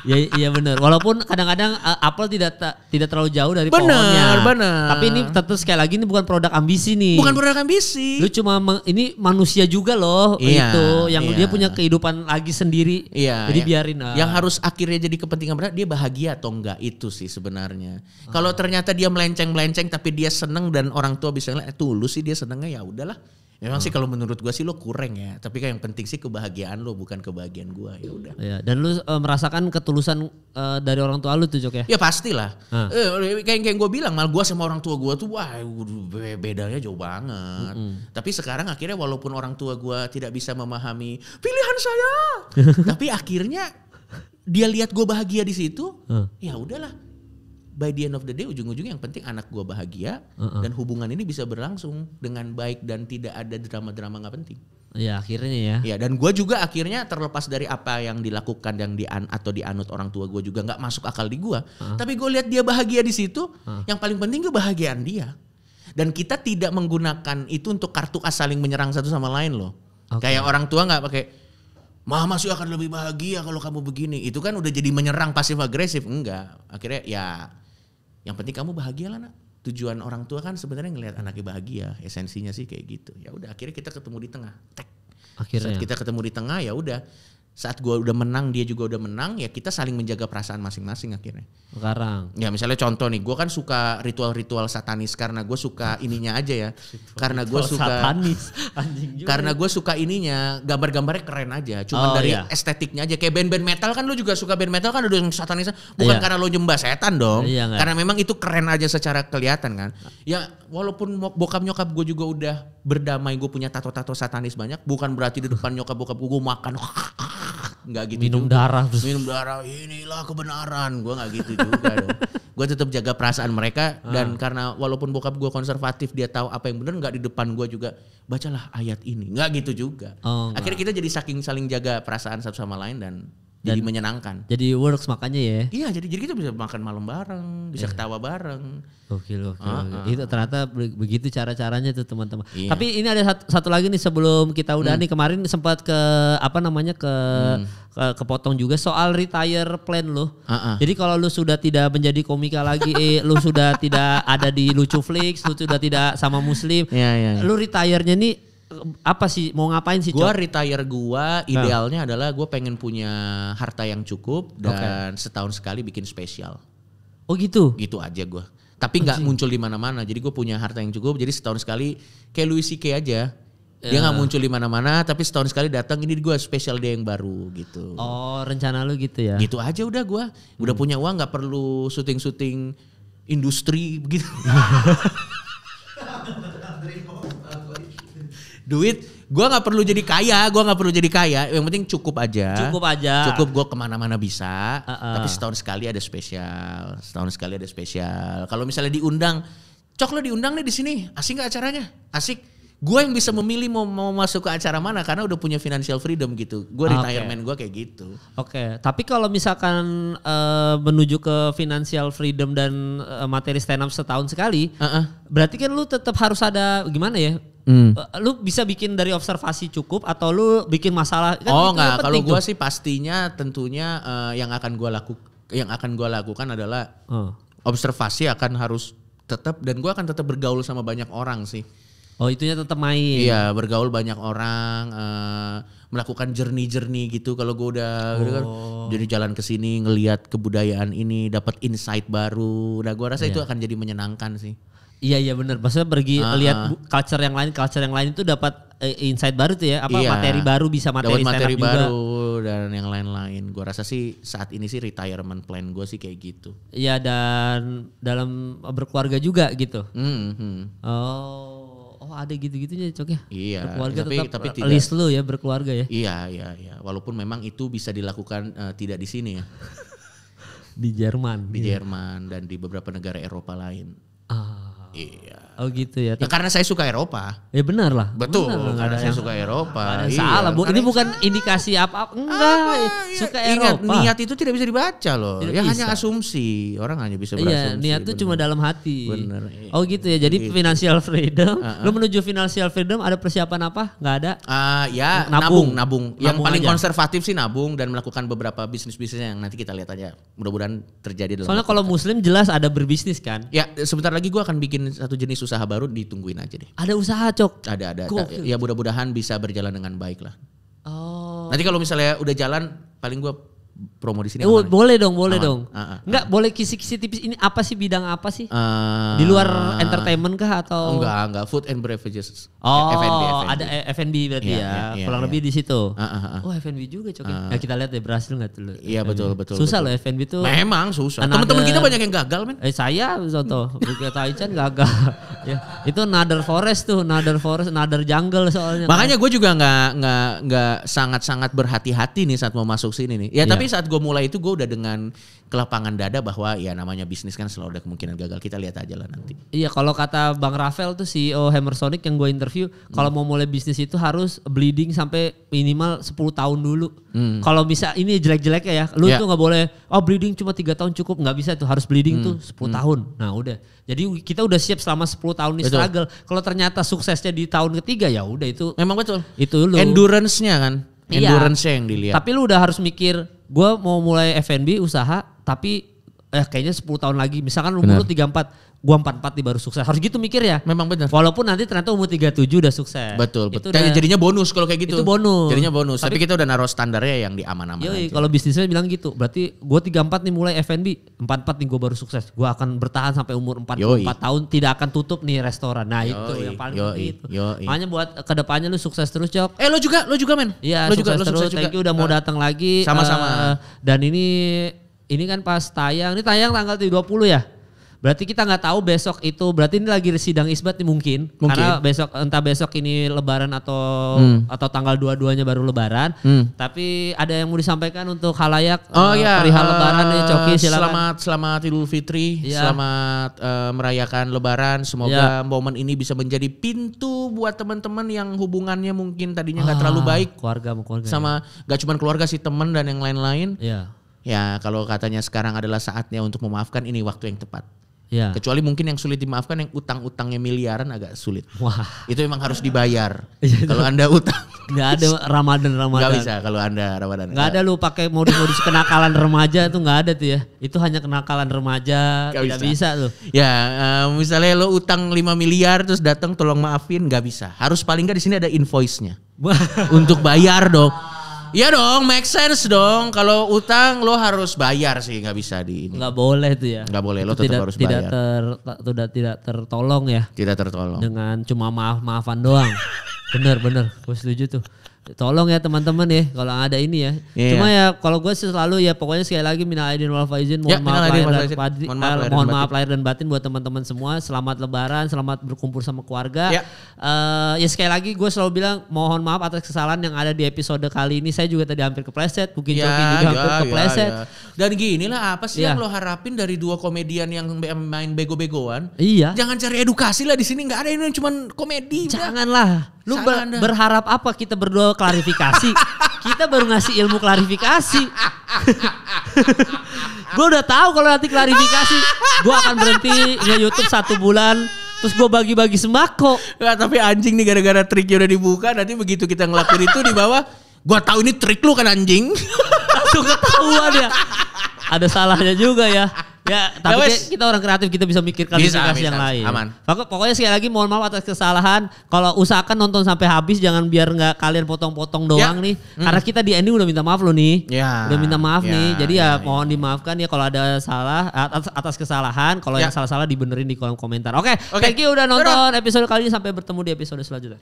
Iya benar. Walaupun kadang-kadang apel tidak terlalu jauh dari pohonnya. Benar. Tapi ini tetap sekali lagi ini bukan produk ambisi nih. Bukan produk ambisi. Lu cuma ini manusia juga loh itu yang dia punya kehidupan lagi sendiri. Iya. Jadi biarin. Yang harus akhirnya jadi kepentingan berat dia bahagia atau enggak itu sih sebenarnya. Kalau ternyata dia melenceng tapi dia seneng dan orang tua bisa ngeliat tulus sih dia senengnya ya udahlah. Memang sih kalau menurut gue sih lo kurang ya. Tapi kan yang penting sih kebahagiaan lo bukan kebahagiaan gue. Ya udah. Ya, dan lu merasakan ketulusan dari orang tua lu tuh Jok ya? Ya pastilah. Kayak gue bilang mal gue sama orang tua gue tuh wah bedanya jauh banget. Tapi sekarang akhirnya walaupun orang tua gue tidak bisa memahami pilihan saya. Tapi akhirnya dia lihat gue bahagia di situ. Ya udahlah. By the end of the day ujung-ujungnya yang penting anak gue bahagia dan hubungan ini bisa berlangsung dengan baik dan tidak ada drama-drama gak penting. Ya akhirnya ya. Ya dan gue juga akhirnya terlepas dari apa yang dilakukan yang atau dianut orang tua gue juga gak masuk akal di gue. Tapi gue lihat dia bahagia di situ, yang paling penting kebahagiaan dia. Dan kita tidak menggunakan itu untuk kartu as saling menyerang satu sama lain loh. Kayak orang tua gak pakai Mama sih akan lebih bahagia kalau kamu begini. Itu kan udah jadi menyerang pasif agresif. Enggak. Akhirnya ya yang penting kamu bahagia lah nak. Tujuan orang tua kan sebenarnya ngelihat anaknya bahagia. Esensinya sih kayak gitu. Ya udah akhirnya kita ketemu di tengah. Akhirnya. Saat kita ketemu di tengah ya udah. saat gue udah menang dia juga udah menang, ya kita saling menjaga perasaan masing-masing akhirnya. Sekarang. Ya misalnya contoh nih, gue kan suka ritual-ritual satanis karena gue suka ininya aja ya. Karena gue suka satanis, anjing juga. Karena gue suka ininya, gambar-gambarnya keren aja. Cuman dari estetiknya aja. Kayak band-band metal kan lu juga suka band metal kan udah satanis. Bukan karena lo nyembah setan dong. Karena memang itu keren aja secara kelihatan kan. Ya walaupun bokap nyokap gue juga udah berdamai, gue punya tato-tato satanis banyak. Bukan berarti di depan nyokap-bokap gue makan. Enggak gitu minum juga. Minum darah, inilah kebenaran. Gue gak gitu juga dong. Gue tetap jaga perasaan mereka. Dan karena walaupun bokap gue konservatif, dia tahu apa yang benar, gak di depan gue juga bacalah ayat ini. Gak gitu juga. Akhirnya kita jadi saling jaga perasaan satu sama lain dan jadi menyenangkan. Jadi works makanya ya. Iya, jadi kita bisa makan malam bareng, bisa ketawa bareng. Gokil. Itu ternyata begitu cara-caranya tuh teman-teman. Iya. Tapi ini ada satu lagi nih sebelum kita udah nih, kemarin sempat ke kepotong juga soal retire plan lo. Jadi kalau lu sudah tidak menjadi komika lagi, lu sudah tidak ada di Lucu Flix, lu sudah tidak sama Muslim. Lu retire-nya nih apa sih, mau ngapain sih? Gue retire idealnya adalah gue pengen punya harta yang cukup dan setahun sekali bikin spesial. Oh gitu? Gitu aja gue. Tapi nggak muncul di mana-mana. Jadi gue punya harta yang cukup. Jadi setahun sekali kayak Louis C.K. aja. Dia nggak muncul di mana-mana. Tapi setahun sekali datang, ini gue spesial day yang baru gitu. Oh, rencana lu gitu ya? Gitu aja udah gue. Udah punya uang, nggak perlu syuting industri begitu. Duit, gue nggak perlu jadi kaya, yang penting cukup aja. Cukup gue kemana-mana bisa, tapi setahun sekali ada spesial, Kalau misalnya diundang, Cok lo diundang nih di sini, asik nggak acaranya? Asik. Gue yang bisa memilih mau masuk ke acara mana karena udah punya financial freedom gitu. Gue retirement gue kayak gitu. Oke. Tapi kalau misalkan menuju ke financial freedom dan materi stand up setahun sekali, berarti kan lu tetap harus ada gimana ya? Lu bisa bikin dari observasi cukup atau lu bikin masalah kan? Oh enggak, kalau gue sih pastinya tentunya yang akan gue lakukan adalah observasi akan harus tetap, dan gue akan tetap bergaul sama banyak orang sih. Oh itunya tetap main? Iya, bergaul banyak orang, melakukan journey gitu. Kalau gue udah jadi jalan ke sini ngelihat kebudayaan ini, dapat insight baru. Nah gue rasa itu akan jadi menyenangkan sih. Iya benar. Maksudnya pergi lihat culture yang lain itu dapat insight baru tuh ya, materi baru, bisa materi stand up juga. Baru dan yang lain-lain. Gue rasa sih saat ini sih retirement plan gue sih kayak gitu. Iya, dan dalam berkeluarga juga gitu. Oh ada gitu-gitunya Cok ya? Iya. Berkeluarga tapi tidak, list lu ya berkeluarga ya? Iya. Walaupun memang itu bisa dilakukan tidak di sini ya. Di Jerman. Jerman dan di beberapa negara Eropa lain. Iya. Oh gitu ya. Karena saya suka Eropa. Ya benar lah. Betul. Karena saya suka Eropa. Salah Bu. Ini bukan indikasi apa-apa. Enggak. Suka Eropa. Ingat, niat itu tidak bisa dibaca loh. Ya hanya asumsi. Orang hanya bisa berasumsi. Iya, niat itu cuma dalam hati. Bener. Oh gitu ya. Jadi financial freedom. Lu menuju financial freedom ada persiapan apa? Enggak ada? Ya nabung. Yang paling konservatif sih nabung dan melakukan beberapa bisnis-bisnis yang nanti kita lihat aja. Mudah-mudahan terjadi dalam. Soalnya kalau Muslim jelas ada berbisnis kan? Ya, sebentar lagi gue akan bikin satu jenis usaha baru, ditungguin aja deh. Ada usaha Cok? Ada. Ya mudah-mudahan bisa berjalan dengan baik lah. Oh. Nanti kalau misalnya udah jalan, paling gue promo di sini. Boleh dong. Enggak, boleh kisi-kisi tipis. Ini apa sih, bidang apa sih? Di luar entertainment kah atau? Enggak, food and beverages. Oh, F&B. Ada F&B berarti kurang lebih di situ. Oh, F&B juga Cok. Ya kita lihat deh berhasil enggak tuh? Iya, betul. Susah loh F&B tuh. Memang susah. Teman-teman kita banyak yang gagal, men. Saya contoh, Bukit Taichan gagal. Ya, itu another forest, another jungle soalnya. Makanya gue juga enggak sangat-sangat berhati-hati nih saat mau masuk sini nih. Ya, tapi saat gue mulai itu gue udah dengan kelapangan dada bahwa ya namanya bisnis kan selalu ada kemungkinan gagal. Kita lihat aja lah nanti. Iya, kalau kata Bang Rafael tuh CEO Hammersonic yang gue interview, kalau mau mulai bisnis itu harus bleeding sampai minimal 10 tahun dulu. Kalau bisa ini jelek-jeleknya ya, lu tuh gak boleh bleeding cuma 3 tahun cukup, gak bisa tuh, harus bleeding tuh 10 tahun. Nah udah, jadi kita udah siap selama 10 tahun nih struggle. Kalau ternyata suksesnya di tahun ketiga ya udah itu. Memang betul. Itu lu. Endurance-nya kan. Endurance-nya yang dilihat. Tapi lu udah harus mikir, gue mau mulai F&B usaha tapi kayaknya 10 tahun lagi. Misalkan umur lu 34, gua 44 nih baru sukses. Harus gitu mikir ya. Memang benar. Walaupun nanti ternyata umur 37 udah sukses. Betul. Jadinya bonus kalau kayak gitu. Itu bonus. Jadinya bonus. Tapi kita udah naruh standarnya yang di aman-aman aja. Kalau bisnisnya bilang gitu. Berarti gue 34 nih mulai F&B. 44 nih gue baru sukses. Gue akan bertahan sampai umur 44 tahun. Tidak akan tutup nih restoran. Nah itu yang paling penting itu. Makanya buat kedepannya lu sukses terus Cok. Lo juga men. Iya sukses terus. Thank you udah mau datang lagi. Sama-sama. Dan ini kan pas tayang. Ini tayang tanggal 20 ya. Berarti kita nggak tahu besok itu, berarti ini lagi sidang isbat nih mungkin. Karena entah besok ini lebaran atau tanggal 22-nya baru lebaran. Tapi ada yang mau disampaikan untuk khalayak perihal lebaran nih Coki silakan. Selamat Idul Fitri, selamat merayakan lebaran. Semoga momen ini bisa menjadi pintu buat teman-teman yang hubungannya mungkin tadinya nggak terlalu baik. Keluarga sama gak cuma keluarga sih, teman dan yang lain-lain. Ya kalau katanya sekarang adalah saatnya untuk memaafkan, ini waktu yang tepat. Ya. Kecuali mungkin yang sulit dimaafkan yang utang-utangnya miliaran agak sulit. Wah. Itu memang harus dibayar. Kalau Anda utang. Nggak ada Ramadan. Nggak bisa kalau Anda Ramadan. Nggak ada lu pakai modus-modus kenakalan remaja tuh nggak ada tuh ya. Itu hanya kenakalan remaja. Nggak bisa tuh. Ya misalnya lo utang 5 miliar terus datang tolong maafin, nggak bisa. Harus paling nggak di sini ada invoice-nya. Untuk bayar dong. Iya dong, make sense dong. Kalau utang lo harus bayar sih, nggak bisa di ini. Nggak boleh tuh ya. Nggak boleh, lo tetap harus bayar. Tidak tertolong ya. Tidak tertolong. Dengan cuma maaf-maafan doang. Bener, gue setuju tuh. Tolong ya teman-teman ya kalau ada ini ya. Cuma ya kalau gue selalu ya pokoknya sekali lagi minal aidin wal faizin, mohon maaf lahir dan batin buat teman-teman semua. Selamat lebaran, selamat berkumpul sama keluarga. Ya sekali lagi gue selalu bilang mohon maaf atas kesalahan yang ada di episode kali ini. Saya juga tadi hampir kepleset, mungkin Coki juga hampir kepleset. Dan gini lah, apa sih yang lo harapin dari dua komedian yang main bego-begoan? Iya. Jangan cari edukasi lah di sini, nggak ada ini cuma komedi. Janganlah. Lu berharap apa kita berdua klarifikasi? Kita baru ngasih ilmu klarifikasi. Gue udah tahu kalau nanti klarifikasi, gue akan berhenti nge-YouTube 1 bulan. Terus gue bagi-bagi sembako. Nggak, tapi anjing nih gara-gara triknya udah dibuka. Nanti begitu kita ngelakuin itu di bawah, gue tahu ini trik lu kan anjing. Langsung ketahuan ya. Ada salahnya juga ya. Ya, tapi kita orang kreatif, kita bisa mikir klarifikasi yang lain. Aman. Pokoknya sekali lagi mohon maaf atas kesalahan. Kalau usahakan nonton sampai habis, jangan biar nggak kalian potong-potong doang nih. Karena kita di ending udah minta maaf loh nih. Udah minta maaf nih. Jadi mohon dimaafkan ya kalau ada salah atas kesalahan. Kalau yang salah-salah dibenerin di kolom komentar. Oke, thank you udah nonton episode kali ini. Sampai bertemu di episode selanjutnya.